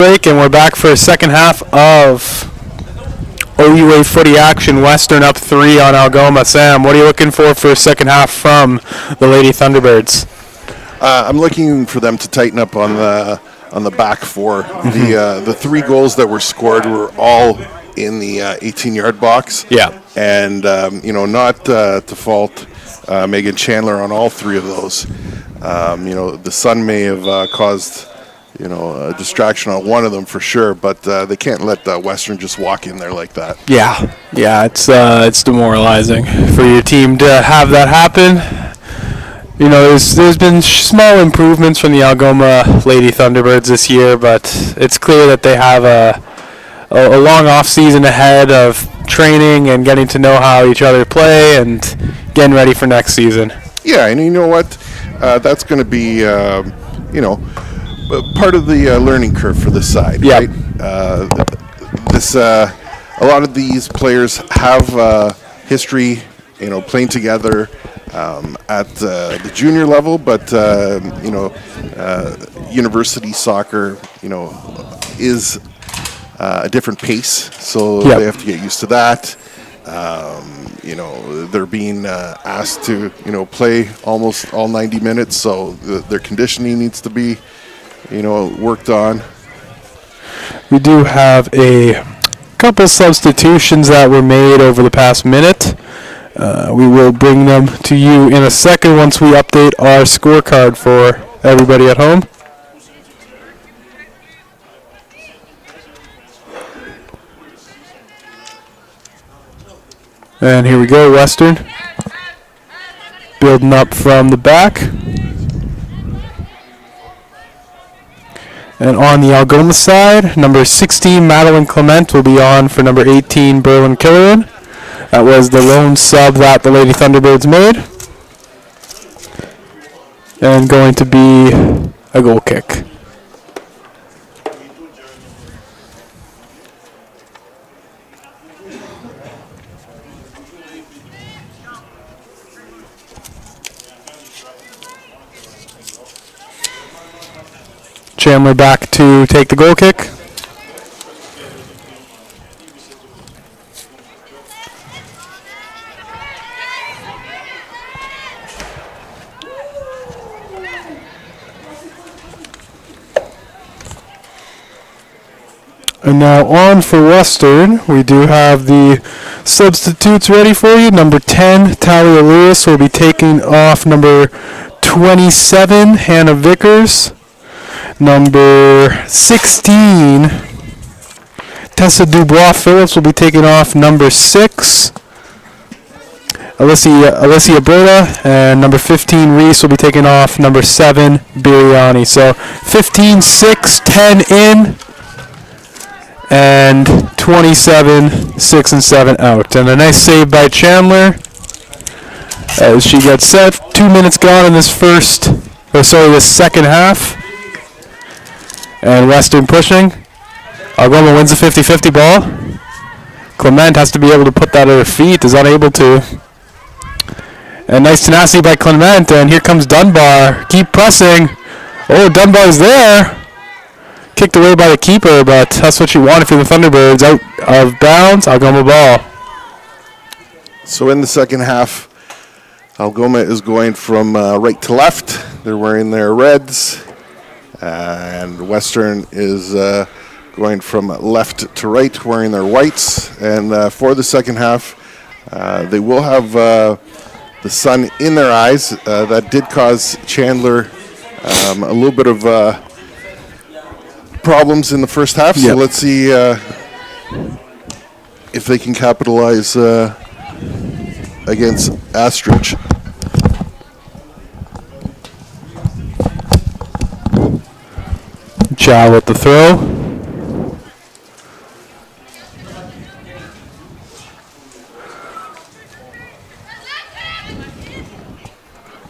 break, and we're back for a second half of OUA footy action. Western up 3 on Algoma. Sam, what are you looking for a second half from the Lady Thunderbirds? I'm looking for them to tighten up on the back four. The 3 goals that were scored were all in the 18-yard box. Yeah. And, not to fault Megan Chandler on all 3 of those. The sun may have caused, a distraction on one of them for sure, but they can't let Western just walk in there like that. Yeah, it's demoralizing for your team to have that happen. There's been small improvements from the Algoma Lady Thunderbirds this year, but it's clear that they have a long off season ahead of training and getting to know how each other play and getting ready for next season. Yeah, and you know what? That's going to be, part of the learning curve for this side, yep. Right? A lot of these players have history, playing together at the junior level, but university soccer, is a different pace, so yep. they have to get used to that. They're being asked to, play almost all 90 minutes, so their conditioning needs to be, worked on. We do have a couple substitutions that were made over the past minute. We will bring them to you in a second once we update our scorecard for everybody at home. And here we go, Western. Building up from the back. And on the Algoma side, number 16, Madeline Clement, will be on for number 18, Berlin Killoran. That was the lone sub that the Lady Thunderbirds made. And going to be a goal kick. Chandler back to take the goal kick. And now on for Western, we do have the substitutes ready for you. Number 10, Talia Lewis, will be taking off number 27, Hannah Vickers. Number 16, Tessa Dubois-Phillips, will be taking off number 6, Alicia Berta, and number 15, Reese, will be taking off number 7, Biryani. So 15, 6, 10 in, and 27, 6, and 7 out. And a nice save by Chandler as she gets set. 2 minutes gone in this second half. And Western pushing. Algoma wins the 50-50 ball. Clement has to be able to put that at her feet, is unable to. And nice tenacity by Clement, and here comes Dunbar. Keep pressing. Oh, Dunbar's there. Kicked away by the keeper, but that's what you wanted for the Thunderbirds. Out of bounds, Algoma ball. So in the second half, Algoma is going from right to left. They're wearing their reds. And Western is going from left to right, wearing their whites. And for the second half, they will have the sun in their eyes. That did cause Chandler a little bit of problems in the first half. So let's see if they can capitalize against Astridge. Chow with the throw.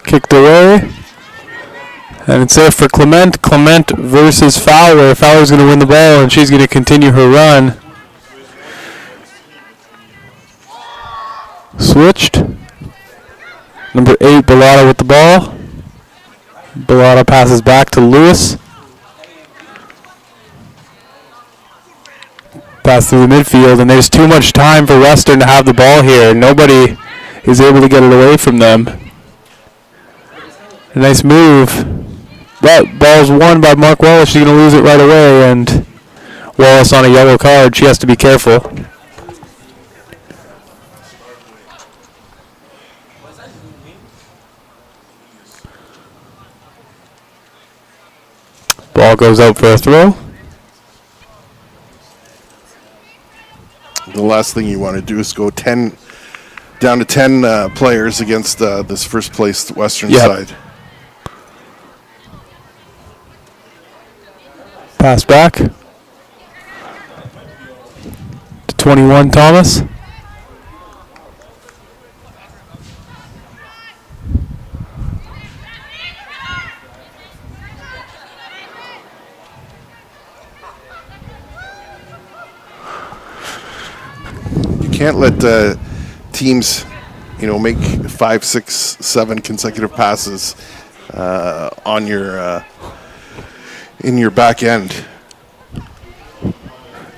Kicked away. And it's there for Clement. Clement versus Fowler. Fowler's going to win the ball, and she's going to continue her run. Switched. Number 8, Bellotta with the ball. Bellotta passes back to Lewis. Pass through the midfield, and there's too much time for Western to have the ball here. Nobody is able to get it away from them. A nice move. That ball's won by Mark Wallace. She's going to lose it right away, and Wallace on a yellow card. She has to be careful. Ball goes out for a throw. The last thing you want to do is go down to 10 players against this first place Western side. Pass back to 21, Thomas. You can't let teams, make 5, 6, 7 consecutive passes on your in your back end.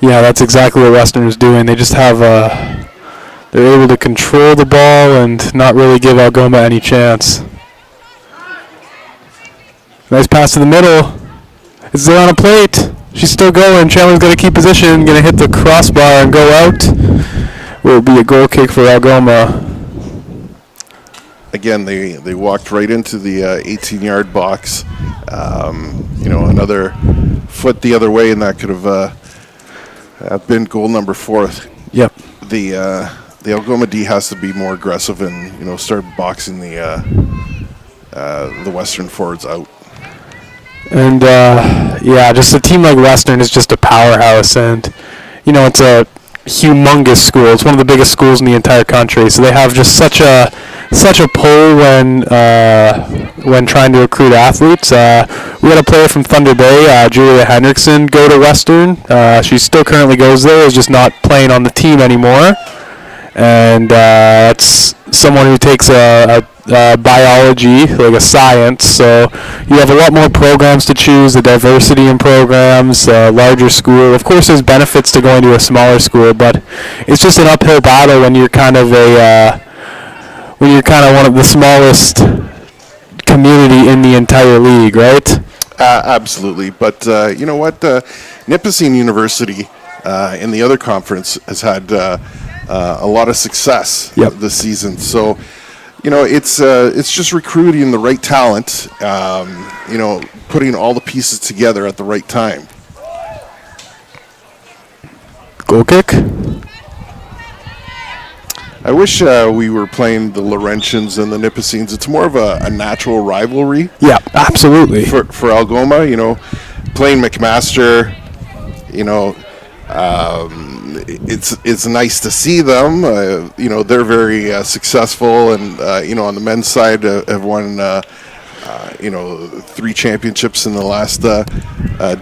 Yeah, that's exactly what Western is doing. They just have they're able to control the ball and not really give Algoma any chance. Nice pass to the middle. It's there on a plate. She's still going. Chandler's going to keep position, going to hit the crossbar and go out. Will be a goal kick for Algoma. Again, they walked right into the 18-yard box. Another foot the other way, and that could have been goal number 4. Yep. The Algoma D has to be more aggressive and start boxing the Western forwards out. And just a team like Western is just a powerhouse, and it's a humongous school. It's one of the biggest schools in the entire country, so they have just such a pull when trying to recruit athletes. We had a player from Thunder Bay, Julia Henriksen, go to Western. She still currently goes there, is just not playing on the team anymore. And it's someone who takes a biology, like a science, so you have a lot more programs to choose, the diversity in programs, larger school. Of course, there's benefits to going to a smaller school, but it's just an uphill battle when you're kind of one of the smallest community in the entire league, right? Absolutely, but you know what? Nipissing University in the other conference has had a lot of success this season. So, it's just recruiting the right talent, putting all the pieces together at the right time. Goal kick. I wish we were playing the Laurentians and the Nipissings. It's more of a natural rivalry. Yeah, absolutely. For Algoma, playing McMaster, it's nice to see them. They're very successful, and on the men's side have won 3 championships in the last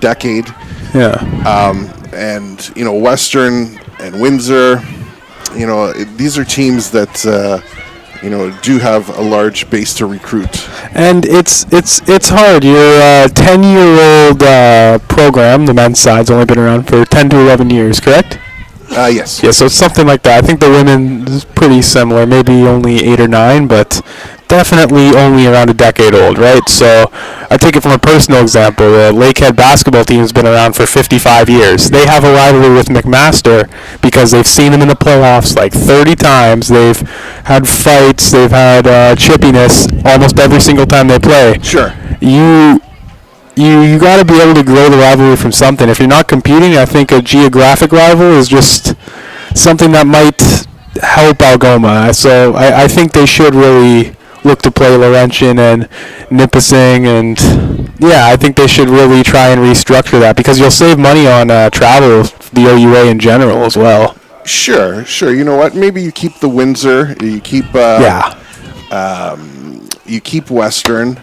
decade. Yeah. And Western and Windsor, these are teams that do have a large base to recruit. And it's hard. Your 10-year-old program, the men's side's only been around for 10 to 11 years, correct? Yes. Yeah, so it's something like that. I think the women is pretty similar, maybe only 8 or 9, but definitely only around a decade old, right? So I take it from a personal example. The Lakehead basketball team has been around for 55 years. They have a rivalry with McMaster because they've seen them in the playoffs like 30 times. They've had fights. They've had chippiness almost every single time they play. Sure. You got to be able to grow the rivalry from something. If you're not competing, I think a geographic rival is just something that might help Algoma. So I think they should really look to play Laurentian and Nipissing, and I think they should really try and restructure that because you'll save money on travel, the OUA in general as well. Sure. You know what? Maybe you keep the Windsor. You keep you keep Western.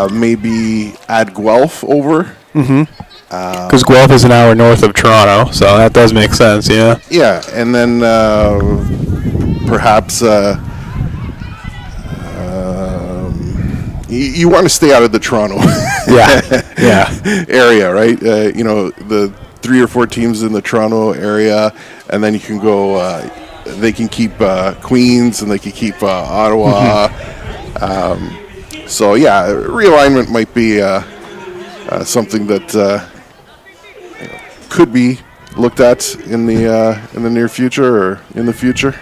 Maybe add Guelph over. Because Guelph is an hour north of Toronto, so that does make sense, yeah. Yeah, and then perhaps you want to stay out of the Toronto yeah. area, right? The 3 or 4 teams in the Toronto area, and then you can go. They can keep Queens, and they can keep Ottawa. So yeah, realignment might be something that could be looked at in the near future or in the future.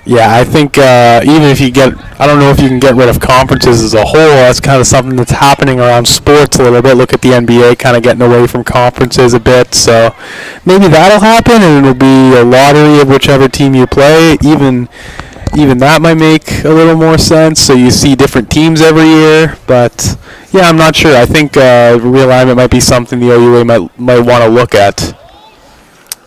Yeah, I think even if you I don't know if you can get rid of conferences as a whole. That's kind of something that's happening around sports a little bit. Look at the NBA kind of getting away from conferences a bit. So maybe that'll happen, and it'll be a lottery of whichever team you play. Even that might make a little more sense. So you see different teams every year. But yeah, I'm not sure. I think realignment might be something the OUA might want to look at.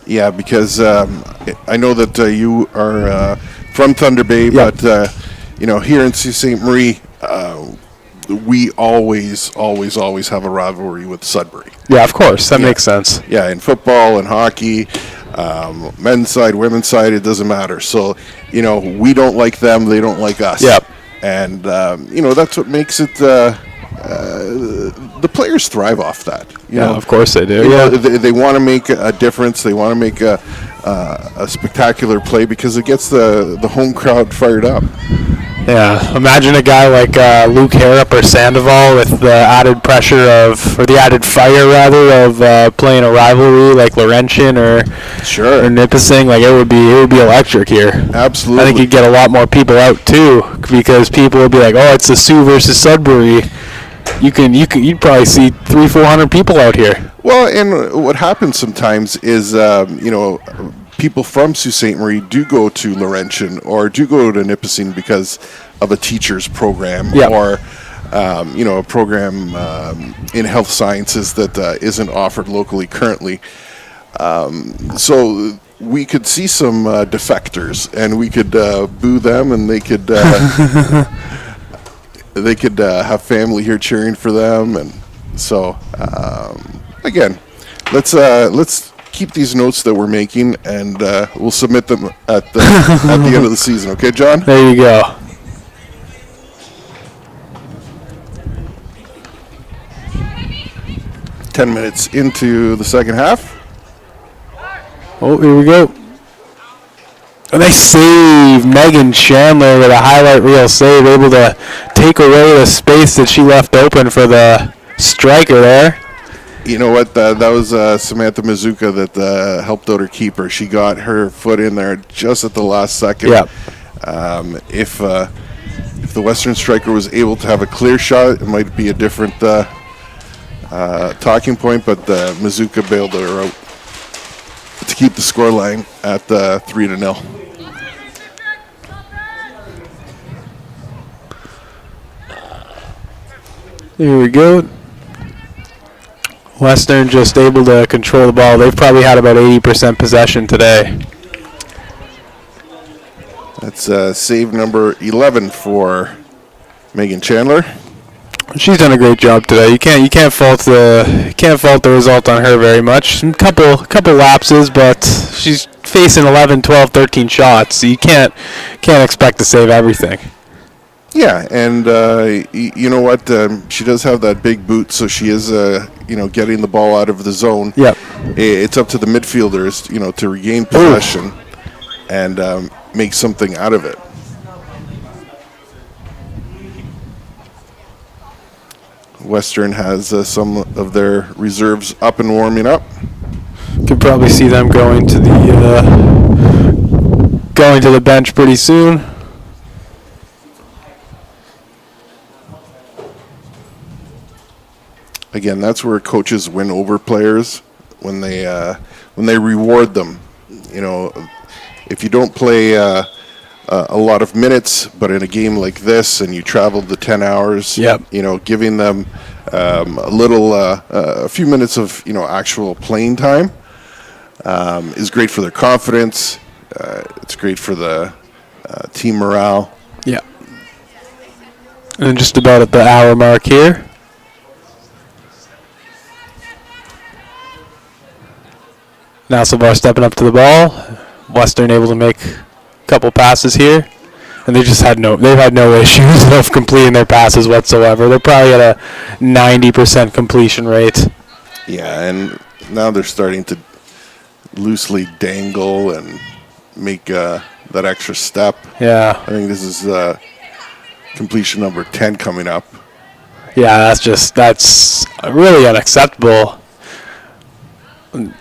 Yeah, because I know that you are from Thunder Bay, Yep. but here in Sault Ste. Marie, we always have a rivalry with Sudbury. Yeah, of course. That makes sense. Yeah, in football and hockey, men's side, women's side, it doesn't matter. So, we don't like them, they don't like us. Yep. And, that's what makes it, the players thrive off that. Of course they do. They want to make a difference. They want to make a spectacular play because it gets the home crowd fired up. Yeah, imagine a guy like Luke Harrop or Sandoval with the added pressure or the added fire rather of playing a rivalry like Laurentian or Nipissing. Like it would be electric here. Absolutely. I think you'd get a lot more people out too because people would be like, oh, it's the Sioux versus Sudbury. You'd probably see 300-400 people out here. Well, and what happens sometimes is people from Sault Ste. Marie do go to Laurentian or do go to Nipissing because of a teacher's program or a program in health sciences that isn't offered locally currently. So we could see some defectors, and we could boo them, and they could have family here cheering for them, and so again, let's keep these notes that we're making, and we'll submit them at the end of the season. Okay, John? There you go. Ten minutes into the second half. Oh, here we go. And they save Megan Chandler with a highlight reel save, able to take away the space that she left open for the striker there. You know what? That was Samantha Mizuka that helped out her keeper. She got her foot in there just at the last second. Yep. If the Western striker was able to have a clear shot, it might be a different talking point, but Mizuka bailed her out to keep the scoreline at 3-0. Here we go. Western just able to control the ball. They've probably had about 80% possession today. That's save number 11 for Megan Chandler. She's done a great job today. You can't fault the result on her very much. A couple lapses, but she's facing 11, 12, 13 shots. So you can't expect to save everything. Yeah, and you know what? She does have that big boot, so she is getting the ball out of the zone. Yep. It's up to the midfielders, to regain possession and make something out of it. Western has some of their reserves up and warming up. Could probably see them going to the bench pretty soon. Again, that's where coaches win over players when they reward them. If you don't play a lot of minutes, but in a game like this, and you traveled the 10 hours, Yep. Giving them a few minutes of actual playing time is great for their confidence. It's great for the team morale. Yeah. And just about at the hour mark here. Now Salvar stepping up to the ball. Western able to make a couple passes here. And they've had no issues of completing their passes whatsoever. They're probably at a 90% completion rate. Yeah, and now they're starting to loosely dangle and make that extra step. Yeah. I think this is completion number 10 coming up. Yeah, that's really unacceptable.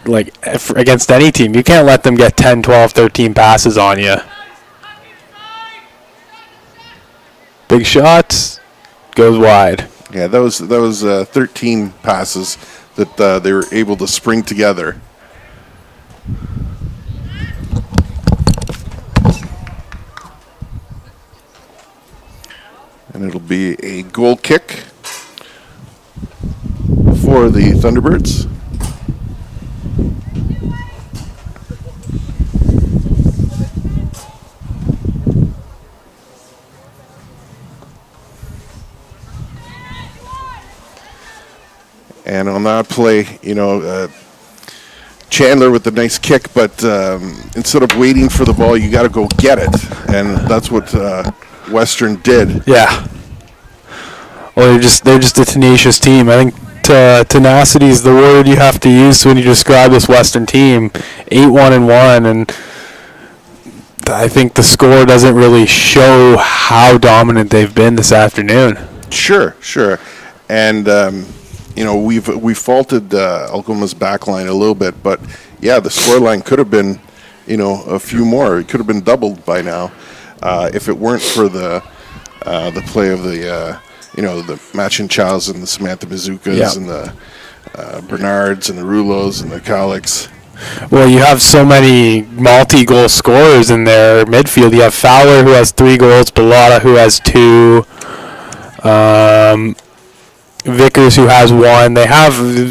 Like, against any team. You can't let them get 10, 12, 13 passes on you. Big shot, goes wide. Yeah, that was 13 passes that they were able to spring together. And it'll be a goal kick for the Thunderbirds. And on that play, Chandler with the nice kick, but instead of waiting for the ball, you got to go get it. And that's what Western did. Yeah. Well, they're just a tenacious team. I think tenacity is the word you have to use when you describe this Western team. 8-1-1, and I think the score doesn't really show how dominant they've been this afternoon. Sure. And we've faulted Algoma's back line a little bit, but yeah, the scoreline could have been, a few more. It could have been doubled by now if it weren't for the play of the Machin Chows and the Samantha Bazookas and the Bernards and the Rulos and the Calics. Well, you have so many multi-goal scorers in their midfield. You have Fowler, who has 3 goals, Bellotta, who has 2, Vickers, who has 1.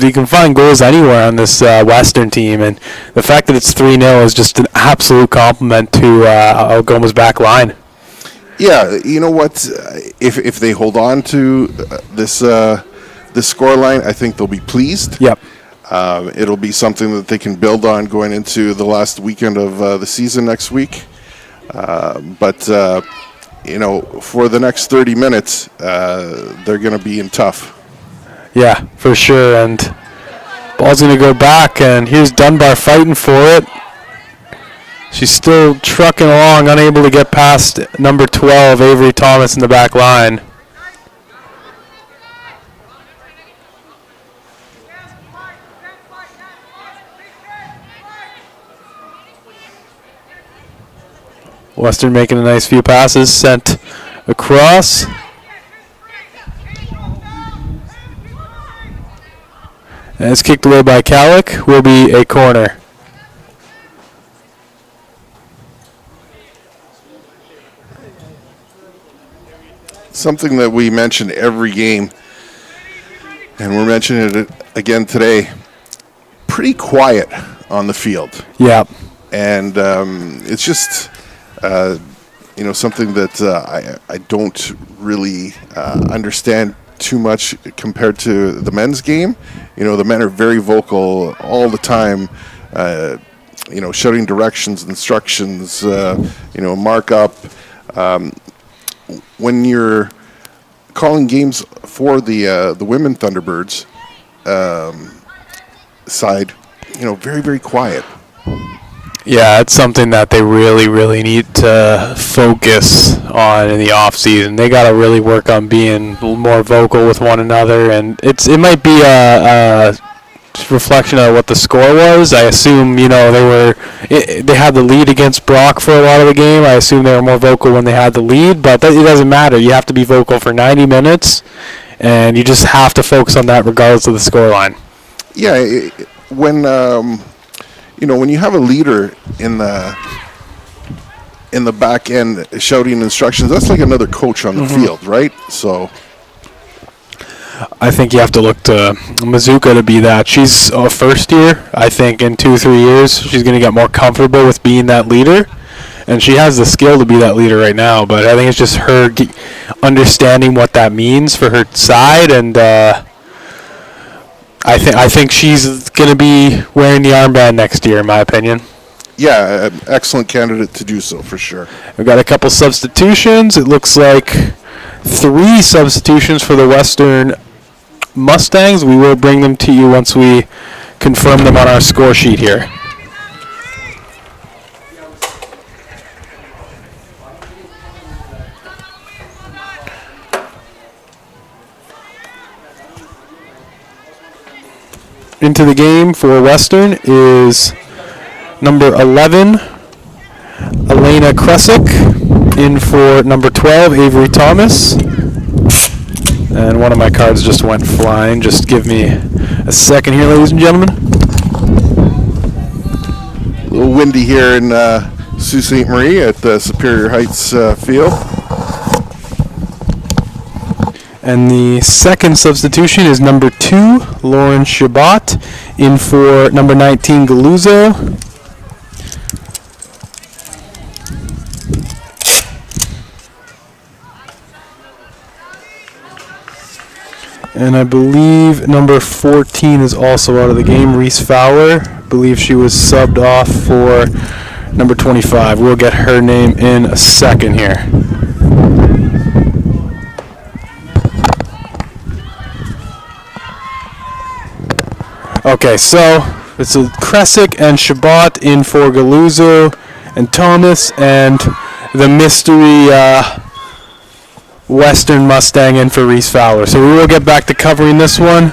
You can find goals anywhere on this Western team, and the fact that it's 3-0 is just an absolute compliment to Algoma's back line. Yeah, you know what? If they hold on to this scoreline, I think they'll be pleased. Yep. It'll be something that they can build on going into the last weekend of the season next week. But for the next 30 minutes, they're going to be in tough. Yeah, for sure. And ball's going to go back, and here's Dunbar fighting for it. She's still trucking along, unable to get past number 12, Avery Thomas, in the back line. Western making a nice few passes, sent across. And it's kicked away by Calic. Will be a corner. Something that we mention every game, and we're mentioning it again today, pretty quiet on the field. Yeah. And it's just, something that I don't really understand too much compared to the men's game. The men are very vocal all the time, shouting directions, instructions, mark up. When you're calling games for the women Thunderbirds side, very, very quiet. Yeah, it's something that they really, really need to focus on in the off season. They got to really work on being more vocal with one another, and it might be a reflection of what the score was. I assume they had the lead against Brock for a lot of the game. I assume they were more vocal when they had the lead, but it doesn't matter. You have to be vocal for 90 minutes, and you just have to focus on that regardless of the scoreline. Yeah, when you have a leader in the back end shouting instructions, that's like another coach on the field, right? So I think you have to look to Mazuka to be that. She's a first year. I think in 2-3 years she's going to get more comfortable with being that leader, and she has the skill to be that leader right now. But I think it's just her understanding what that means for her side, and I think she's going to be wearing the armband next year, in my opinion. Yeah, an excellent candidate to do so, for sure. We've got a couple substitutions. It looks like 3 substitutions for the Western Mustangs. We will bring them to you once we confirm them on our score sheet here. into the game for Western is number 11, Elena Kresick. In for number 12, Avery Thomas. And one of my cards just went flying. Just give me a second here, ladies and gentlemen. A little windy here in Sault Ste. Marie at the Superior Heights field. And the second substitution is number 2, Lauren Shabbat, in for number 19, Galuzzo. And I believe number 14 is also out of the game, Reese Fowler. I believe she was subbed off for number 25. We'll get her name in a second here. Okay, so it's a Kresick and Shabbat in for Galuzzo and Thomas, and the mystery Western Mustang in for Reese Fowler. So we will get back to covering this one.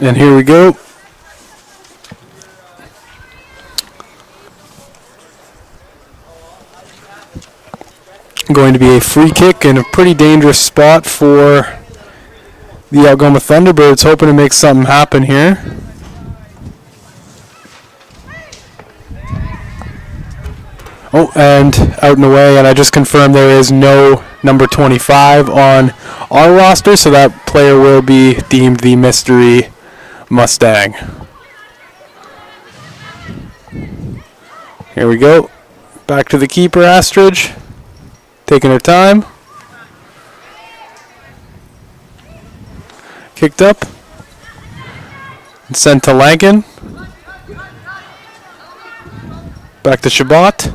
And here we go. Going to be a free kick in a pretty dangerous spot for the Algoma Thunderbirds, hoping to make something happen here. Oh, and out and away, and I just confirmed there is no number 25 on our roster, so that player will be deemed the mystery Mustang. Here we go. Back to the keeper, Astridge. Taking her time. Kicked up. And sent to Lankin. Back to Shabbat.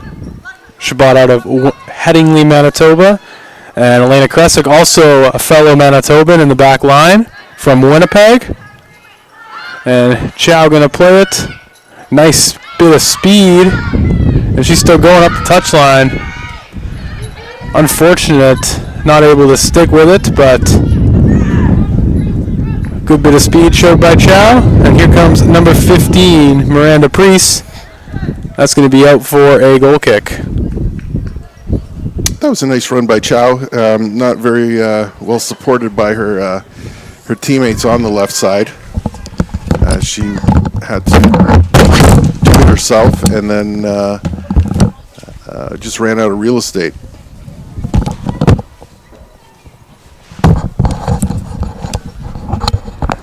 Shabbat out of Headingley, Manitoba. And Elena Kresick, also a fellow Manitoban in the back line from Winnipeg. And Chow going to play it. Nice bit of speed. And she's still going up the touchline. Unfortunate, not able to stick with it, but good bit of speed showed by Chow. And here comes number 15, Miranda Priest. That's going to be out for a goal kick. That was a nice run by Chow. Not very well supported by her teammates on the left side. She had to do it herself and then just ran out of real estate.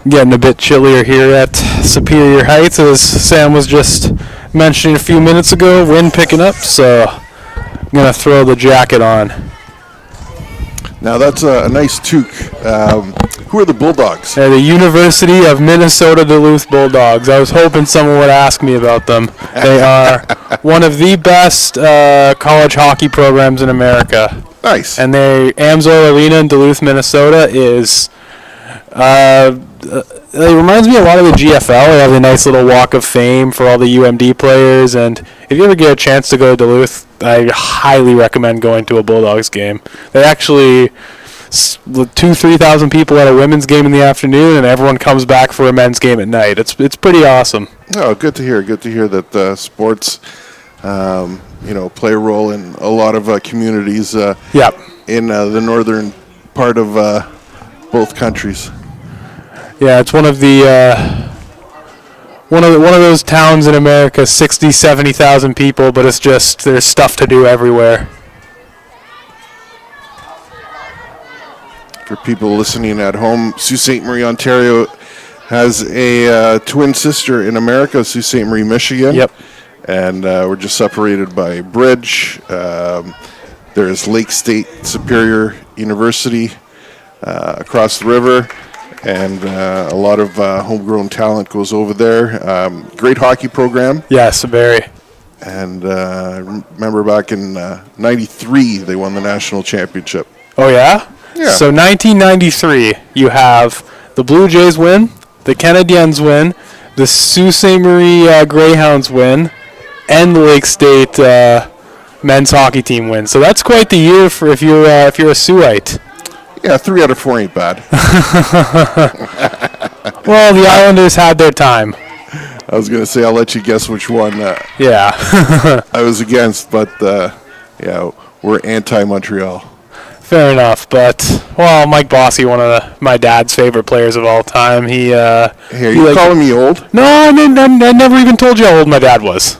Getting a bit chillier here at Superior Heights, as Sam was just mentioning a few minutes ago. Wind picking up, so I'm going to throw the jacket on. Now that's a nice toque. Who are the Bulldogs? The University of Minnesota Duluth Bulldogs. I was hoping someone would ask me about them. They are one of the best college hockey programs in America. Nice. And Amsoil Arena in Duluth, Minnesota is... it reminds me a lot of the GFL. They have a nice little walk of fame for all the UMD players, and if you ever get a chance to go to Duluth, I highly recommend going to a Bulldogs game. They actually 2,000-3,000 people at a women's game in the afternoon, and everyone comes back for a men's game at night. It's pretty awesome. Oh, good to hear. Good to hear that sports, play a role in a lot of communities. In the northern part of both countries. Yeah, it's one of those towns in America, 60,000, 70,000 people, but it's just there's stuff to do everywhere. For people listening at home, Sault Ste. Marie, Ontario has a twin sister in America, Sault Ste. Marie, Michigan. Yep. And we're just separated by a bridge. There's Lake State Superior University across the river. And a lot of homegrown talent goes over there. Great hockey program. Yes, very. And I remember back in '93, they won the national championship. Oh, yeah? Yeah. So 1993, you have the Blue Jays win, the Canadiens win, the Sault Ste. Marie Greyhounds win, and the Lake State men's hockey team win. So that's quite the year for if you're a Siouxite. Yeah, 3 out of 4 ain't bad. Well, the Islanders had their time. I was going to say, I'll let you guess which one Yeah. I was against, but yeah, we're anti-Montreal. Fair enough, but, well, Mike Bossy, one of my dad's favorite players of all time. Hey, are you calling me old? No, I never even told you how old my dad was.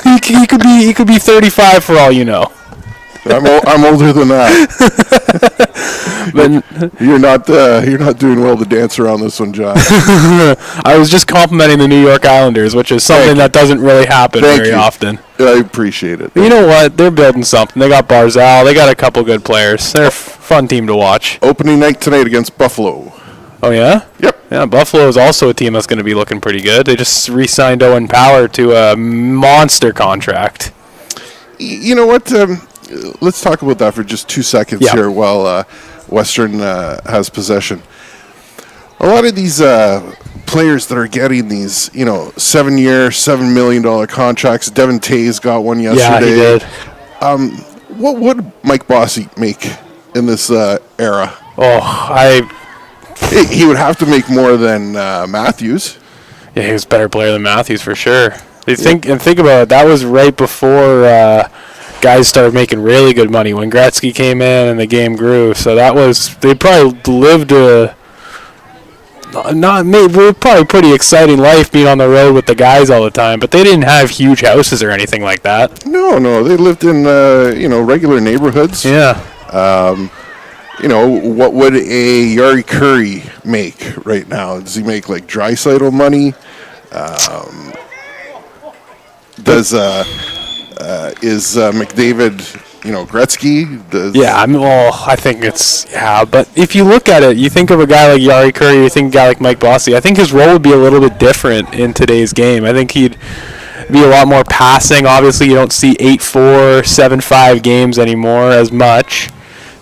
he could be 35 for all you know. I'm older than that. But you're not doing well to dance around this one, John. I was just complimenting the New York Islanders, which is something that doesn't really happen very often. I appreciate it. But you know what? They're building something. They got Barzal. They got a couple good players. They're a fun team to watch. Opening night tonight against Buffalo. Oh, yeah? Yep. Yeah, Buffalo is also a team that's going to be looking pretty good. They just re-signed Owen Power to a monster contract. You know what? Let's talk about that for just 2 seconds here while Western has possession. A lot of these players that are getting these, 7-year, $7 million contracts. Devin Tays got one yesterday. Yeah, he did. What would Mike Bossy make in this era? He would have to make more than Matthews. Yeah, he was a better player than Matthews for sure. Think about it. That was right before guys started making really good money when Gretzky came in and the game grew. So they probably lived a probably pretty exciting life being on the road with the guys all the time. But they didn't have huge houses or anything like that. No, they lived in regular neighborhoods. Yeah. What would a Yari Curry make right now? Does he make like Draisaitl money? Is McDavid, Gretzky? I think it's, but if you look at it, you think of a guy like Yari Curry, you think of a guy like Mike Bossy, I think his role would be a little bit different in today's game. I think he'd be a lot more passing. Obviously, you don't see 8-4, 7-5 games anymore as much.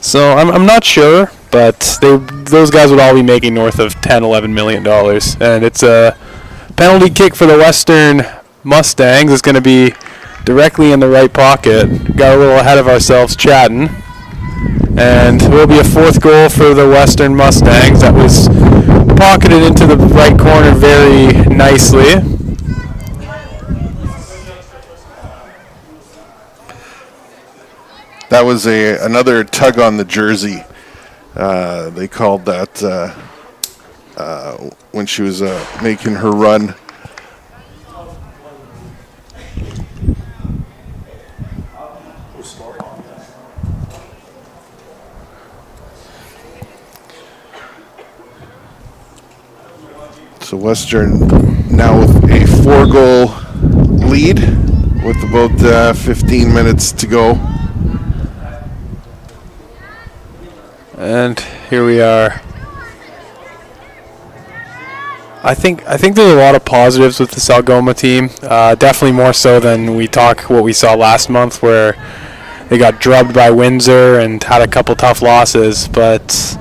So I'm not sure, but those guys would all be making north of $10-11 million. And it's a penalty kick for the Western Mustangs. It's going to be directly in the right pocket. Got a little ahead of ourselves chatting. And it will be a 4th goal for the Western Mustangs. That was pocketed into the right corner very nicely. That was another tug on the jersey. They called that when she was making her run. So Western now with a 4-goal lead with about 15 minutes to go. And here we are. I think there's a lot of positives with this Algoma team. Definitely more so than what we saw last month, where they got drubbed by Windsor and had a couple tough losses. But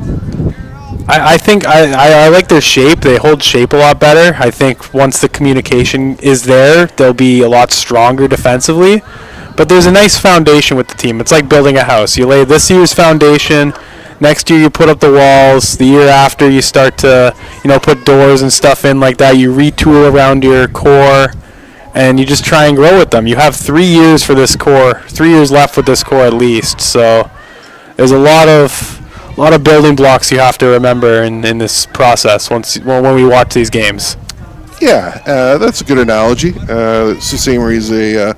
I think I like their shape. They hold shape a lot better. I think once the communication is there, they'll be a lot stronger defensively. But there's a nice foundation with the team. It's like building a house. You lay this year's foundation. Next year you put up the walls. The year after you start to, put doors and stuff in like that. You retool around your core, and you just try and grow with them. You have 3 years for this core, 3 years left with this core at least. So there's a lot of building blocks you have to remember in this process when we watch these games. Yeah, that's a good analogy. Sault Ste. Marie is a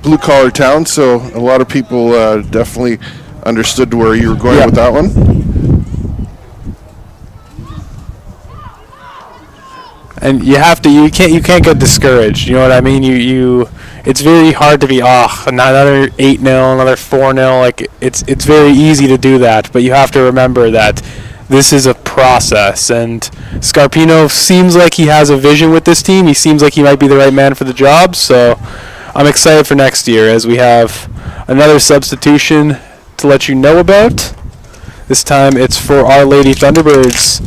blue-collar town, so a lot of people definitely understood where you were going with that one. And you can't get discouraged. You know what I mean? It's very hard to be another 8-0, another 4-0. Like it's very easy to do that, but you have to remember that this is a process. And Scarpino seems like he has a vision with this team. He seems like he might be the right man for the job. So I'm excited for next year as we have another substitution to let you know about. This time it's for Our Lady Thunderbirds.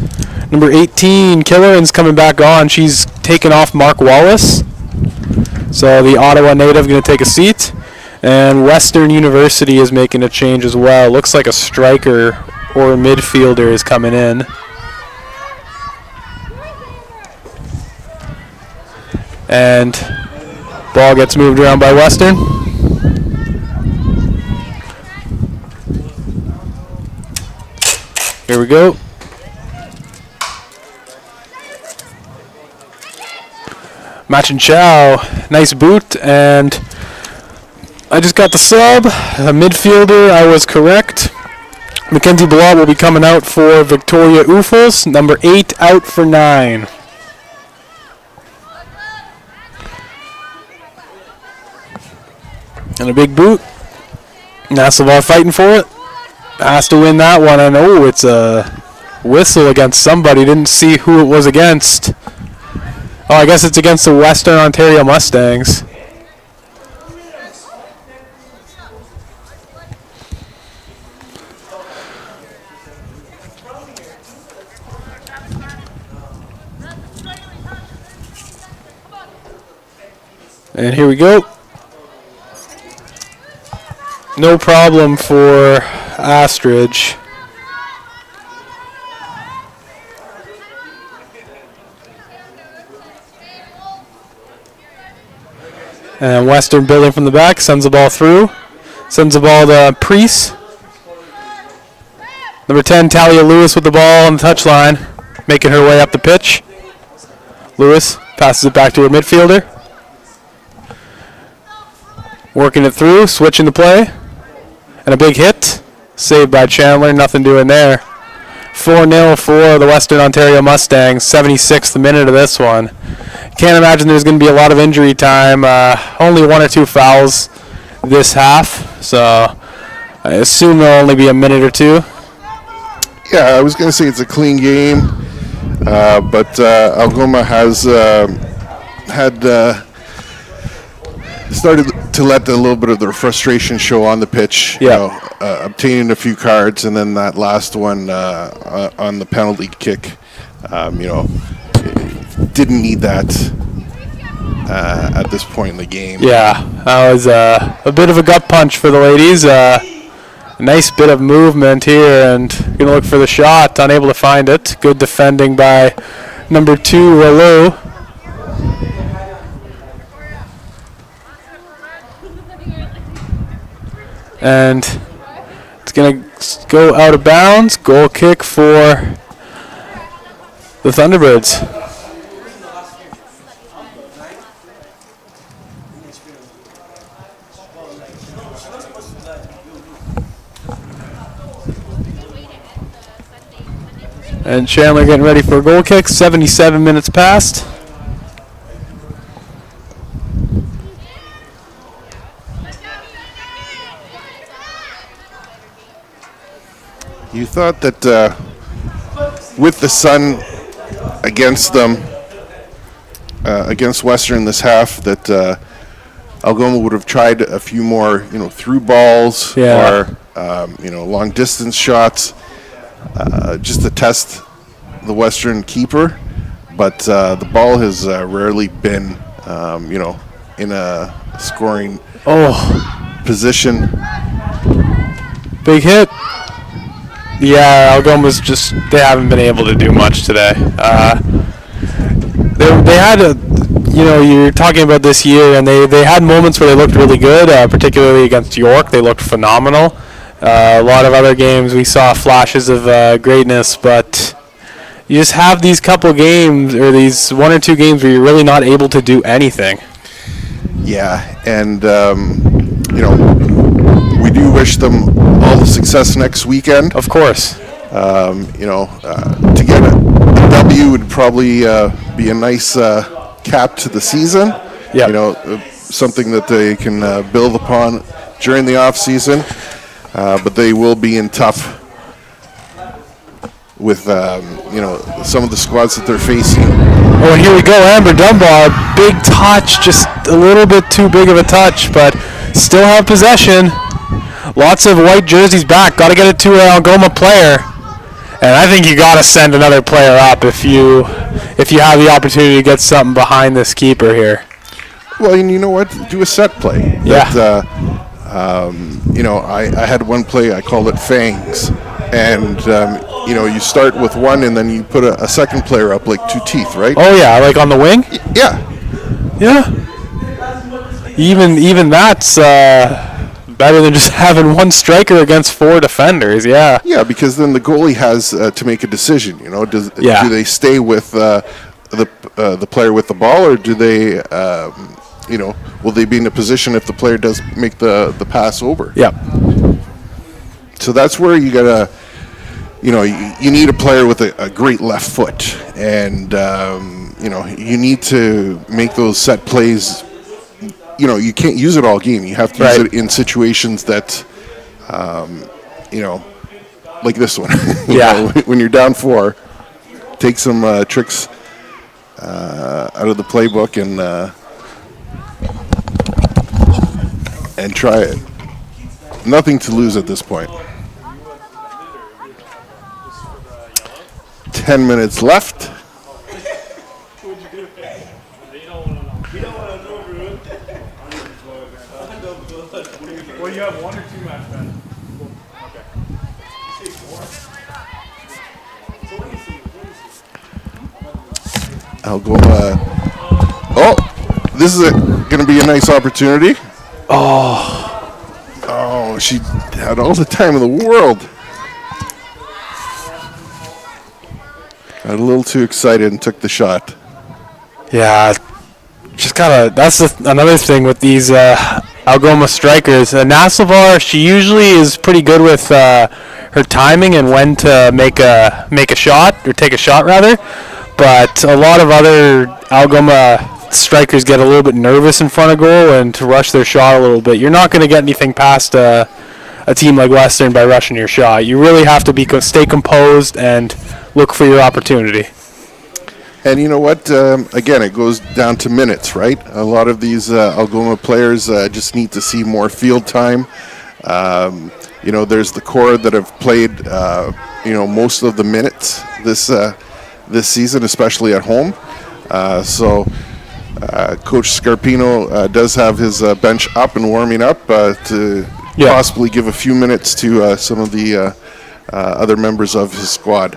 Number 18, Killeran's coming back on. She's taken off Mark Wallace. So the Ottawa native going to take a seat. And Western University is making a change as well. Looks like a striker or a midfielder is coming in. And ball gets moved around by Western. Here we go. Machin Chow, nice boot, and I just got the sub. A midfielder, I was correct. Mackenzie Blott will be coming out for Victoria Ufels, number 8 out for 9. And a big boot. Nasselvar fighting for it. Has to win that one, and oh, it's a whistle against somebody. Didn't see who it was against. Oh, I guess it's against the Western Ontario Mustangs. And here we go. No problem for Astridge. And Western building from the back, sends the ball through. Sends the ball to Priest. Number 10, Talia Lewis with the ball on the touchline, making her way up the pitch. Lewis passes it back to her midfielder. Working it through, switching the play. And a big hit. Saved by Chandler, nothing doing there. 4-0 for the Western Ontario Mustangs, 76th minute of this one. Can't imagine there's going to be a lot of injury time. Only 1 or 2 fouls this half, so I assume there'll only be a minute or 2. Yeah, I was going to say it's a clean game, but Algoma has started to let a little bit of their frustration show on the pitch. Yeah. Obtaining a few cards, and then that last one on the penalty kick. Didn't need that at this point in the game. Yeah, that was a bit of a gut punch for the ladies. A nice bit of movement here, and going to look for the shot, unable to find it. Good defending by number 2, Rouleau. And it's going to go out of bounds. Goal kick for the Thunderbirds. And Chandler getting ready for a goal kick. 77 minutes past. You thought that with the sun against them, against Western this half, that Algoma would have tried a few more, through balls or long distance shots, just to test the Western keeper. But the ball has rarely been, in a scoring position. Big hit. Yeah, Algoma's they haven't been able to do much today. They had you're talking about this year, and they had moments where they looked really good, particularly against York. They looked phenomenal. A lot of other games we saw flashes of greatness, but you just have these couple games, or these 1 or 2 games where you're really not able to do anything. Yeah, and we do wish them all the success next weekend. Of course. To get a W would probably be a nice cap to the season. Yeah. Something that they can build upon during the off season. But they will be in tough with some of the squads that they're facing. Oh, and here we go, Amber Dunbar, big touch, just a little bit too big of a touch, but still have possession. Lots of white jerseys back. Got to get it to an Algoma player, and I think you got to send another player up if you have the opportunity to get something behind this keeper here. Well, and you know what? Do a set play. Yeah. I had one play, I called it Fangs. And, you start with one and then you put a second player up like two teeth, right? Oh, yeah, like on the wing? Yeah. Yeah. Even that's better than just having one striker against 4 defenders, yeah. Yeah, because then the goalie has to make a decision, Do they stay with the player with the ball, or do they, will they be in a position if the player does make the pass over? Yep. So that's where you gotta, you need a player with a great left foot, and you need to make those set plays. You can't use it all game. You have to use it in situations that, like this one. When you're down 4, take some tricks out of the playbook and try it. Nothing to lose at this point. 10 minutes left. Well, you have 1 or 2 match bets. Algoma. Oh, this is going to be a nice opportunity. Oh, she had all the time in the world. Got a little too excited and took the shot. Yeah, just that's another thing with these Algoma strikers. Nasselvar, she usually is pretty good with her timing and when to make a shot, or take a shot rather. But a lot of other Algoma strikers get a little bit nervous in front of goal and to rush their shot a little bit. You're not going to get anything past a team like Western by rushing your shot. You really have to stay composed and look for your opportunity. And you know what? Again, it goes down to minutes, right? A lot of these Algoma players just need to see more field time. There's the core that have played, most of the minutes this season, especially at home. So Coach Scarpino does have his bench up and warming up to possibly give a few minutes to some of the other members of his squad.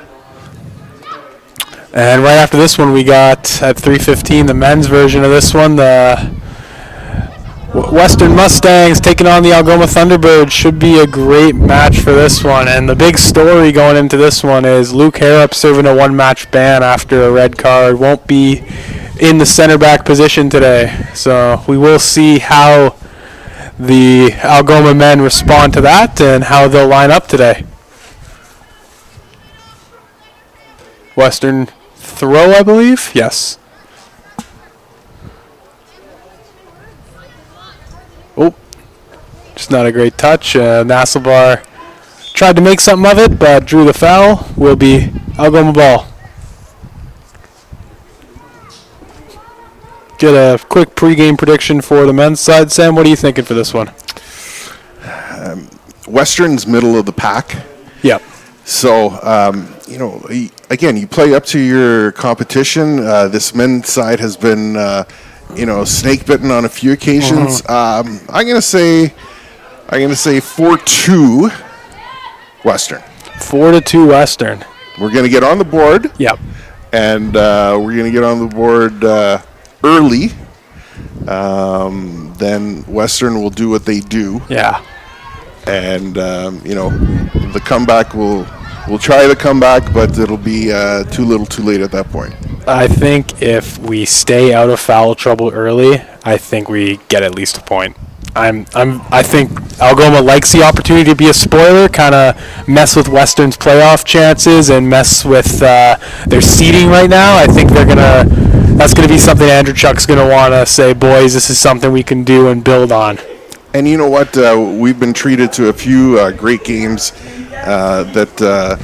And right after this one, we got at 3:15 the men's version of this one. The Western Mustangs taking on the Algoma Thunderbirds. Should be a great match for this one. And the big story going into this one is Luke Harrop serving a one-match ban after a red card. Won't be in the center back position today. So we will see how the Algoma men respond to that and how they'll line up today. Western throw, I believe. Yes. Oh, just not a great touch. Nasselvar tried to make something of it, but drew the foul. Will be Algoma ball. Get a quick pregame prediction for the men's side. Sam, what are you thinking for this one? Western's middle of the pack. Yep. So, again, you play up to your competition. This men's side has been, snake bitten on a few occasions. I'm gonna say 4-2 Western. 4-2 Western. We're gonna get on the board. Yep. And we're gonna get on the board early. Then Western will do what they do. Yeah. And the comeback we'll try the comeback, but it'll be too little, too late at that point. I think if we stay out of foul trouble early, I think we get at least a point. I think Algoma likes the opportunity to be a spoiler, kind of mess with Western's playoff chances and mess with their seeding right now. I think that's gonna be something Andrew Chuck's gonna want to say, boys, this is something we can do and build on. And you know what? We've been treated to a few great games that the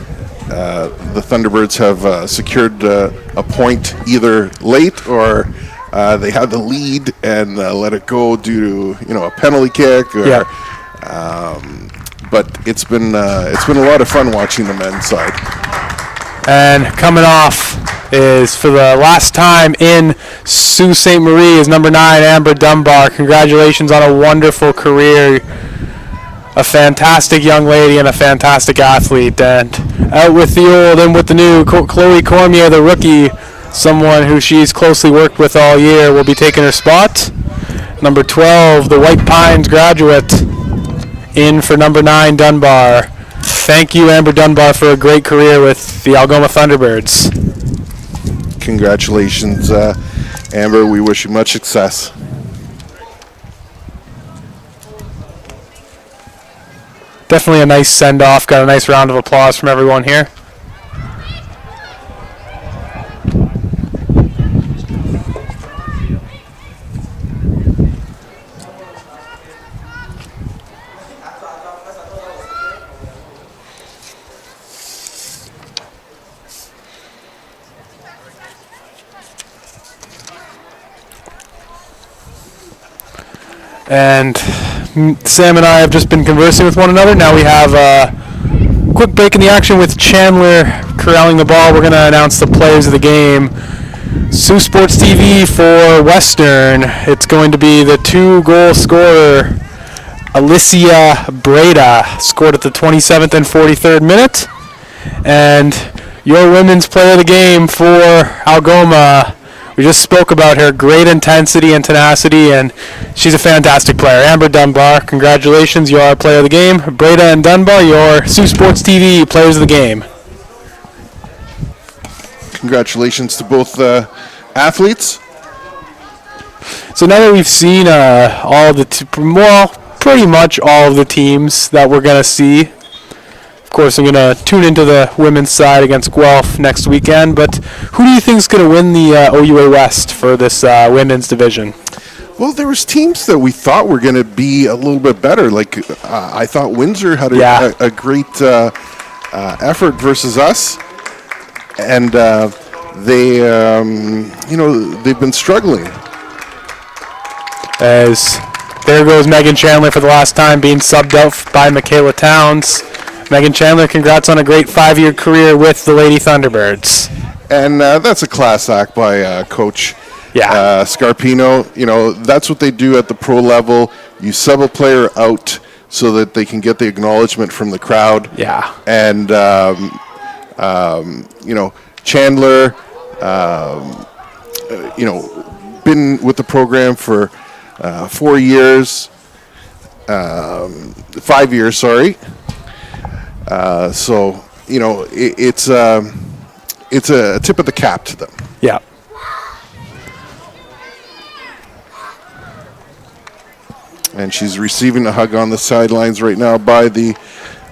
Thunderbirds have secured a point either late or they had the lead and let it go due to a penalty kick. Or, but it's been a lot of fun watching the men's side. And coming off is for the last time in Sault Ste. Marie is number 9, Amber Dunbar. Congratulations on a wonderful career. A fantastic young lady and a fantastic athlete. And out with the old and with the new, Chloe Cormier, the rookie, someone who she's closely worked with all year, will be taking her spot. Number 12, the White Pines graduate, in for number 9, Dunbar. Thank you, Amber Dunbar, for a great career with the Algoma Thunderbirds. Congratulations, Amber. We wish you much success. Definitely a nice send-off. Got a nice round of applause from everyone here. And Sam and I have just been conversing with one another. Now we have a quick break in the action with Chandler corralling the ball. We're going to announce the players of the game. Sioux Sports TV for Western. It's going to be the 2-goal scorer, Alicia Breda, scored at the 27th and 43rd minute. And your women's player of the game for Algoma, we just spoke about her great intensity and tenacity, and she's a fantastic player. Amber Dunbar, congratulations, you're our player of the game. Breda and Dunbar, your Sioux Sports TV players of the game. Congratulations to both athletes. So now that we've seen all the pretty much all of the teams that we're going to see, of course, I'm going to tune into the women's side against Guelph next weekend. But who do you think is going to win the OUA West for this women's division? Well, there was teams that we thought were going to be a little bit better. Like I thought Windsor had a great effort versus us, and they've been struggling. As there goes Megan Chandler for the last time, being subbed out by Michaela Towns. Megan Chandler, congrats on a great 5-year career with the Lady Thunderbirds. And that's a class act by Coach Scarpino. You know, that's what they do at the pro level. You sub a player out so that they can get the acknowledgement from the crowd. Yeah. And, Chandler, been with the program for 4 years, 5 years, sorry. So, it's a tip of the cap to them. Yeah. And she's receiving a hug on the sidelines right now by the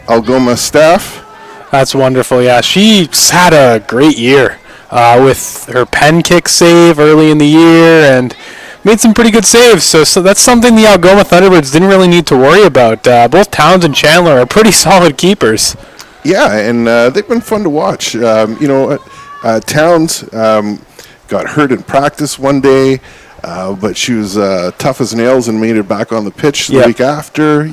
Algoma staff. That's wonderful. Yeah, she's had a great year with her pen kick save early in the year and made some pretty good saves. So that's something the Algoma Thunderbirds didn't really need to worry about. Both Towns and Chandler are pretty solid keepers. Yeah, and they've been fun to watch. Towns got hurt in practice one day, but she was tough as nails and made it back on the pitch the week after.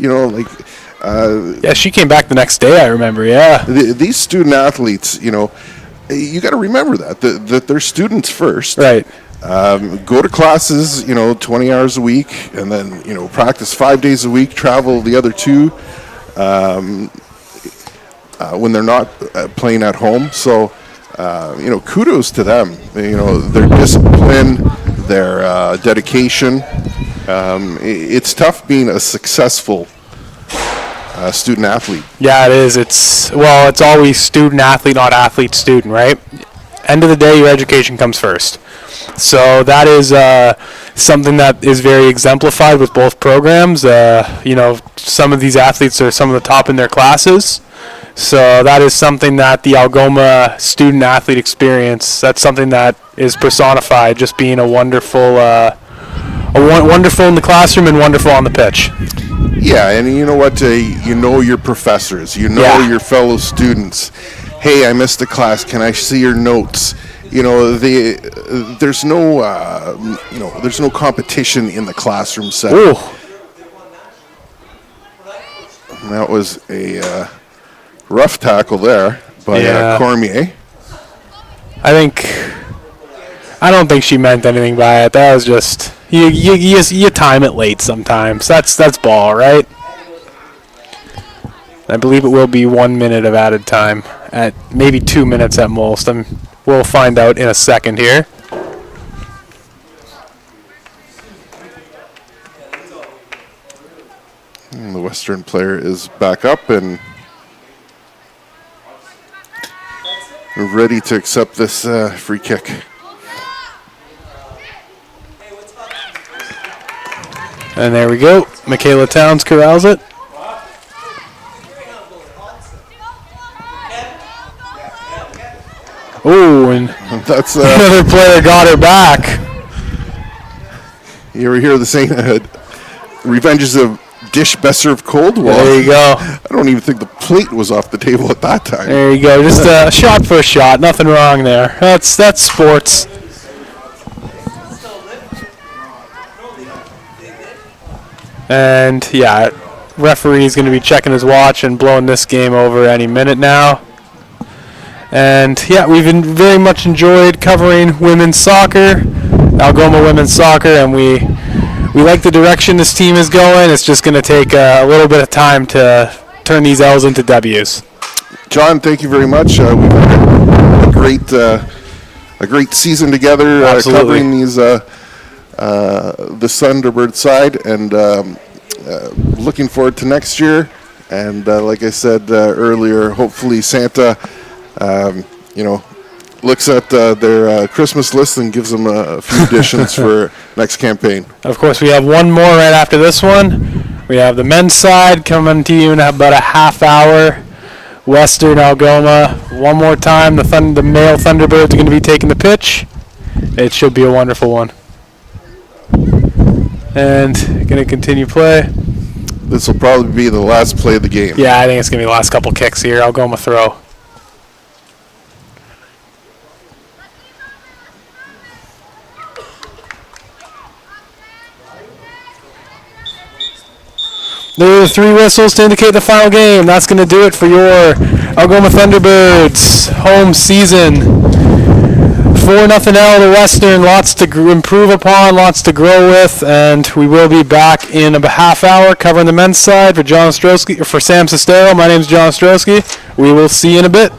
She came back the next day, I remember, yeah. These student athletes, you got to remember that they're students first. Right. Go to classes, 20 hours a week, and then, practice 5 days a week, travel the other 2 when they're not playing at home. So, kudos to them. Their discipline, their dedication. It's tough being a successful student athlete. Yeah, it is. It's always student athlete, not athlete student, right? End of the day, your education comes first. So that is something that is very exemplified with both programs. Some of these athletes are some of the top in their classes. So that is something that the Algoma student athlete experience, that's something that is personified, just being a wonderful wonderful in the classroom and wonderful on the pitch. Yeah, and you know what? Your professors, your fellow students. Hey, I missed a class. Can I see your notes? There's no competition in the classroom setting. Ooh. That was a rough tackle there by Cormier. I think I don't think she meant anything by it. That was just you time it late sometimes. That's ball, right? I believe it will be 1 minute of added time, at maybe 2 minutes at most. We'll find out in a second here. And the Western player is back up and ready to accept this free kick. And there we go. Michaela Towns corrals it. Oh, and That's another player got her back. you ever hear the saying, revenge is a dish best served cold? Well, There you go. I don't even think the plate was off the table at that time. There you go. Just a shot for a shot. Nothing wrong there. That's sports. And yeah, referee's going to be checking his watch and blowing this game over any minute now. And yeah, we've very much enjoyed covering women's soccer, Algoma women's soccer, and we like the direction this team is going. It's just going to take a little bit of time to turn these L's into W's. John, thank you very much. We've had a great season together, covering these the Thunderbird side, and looking forward to next year. And like I said earlier, hopefully Santa, looks at their Christmas list and gives them a few additions for next campaign. Of course, we have one more right after this one. We have the men's side coming to you in about a half hour. Western Algoma. One more time, the male Thunderbirds are going to be taking the pitch. It should be a wonderful one. And going to continue play. This will probably be the last play of the game. Yeah, I think it's going to be the last couple kicks here. Algoma throw. There are 3 whistles to indicate the final game. That's going to do it for your Algoma Thunderbirds home season. 4-0 L to Western. Lots to improve upon, lots to grow with, and we will be back in a half hour covering the men's side for John Ostrowski, for Sam Sestero. My name is John Ostrowski. We will see you in a bit.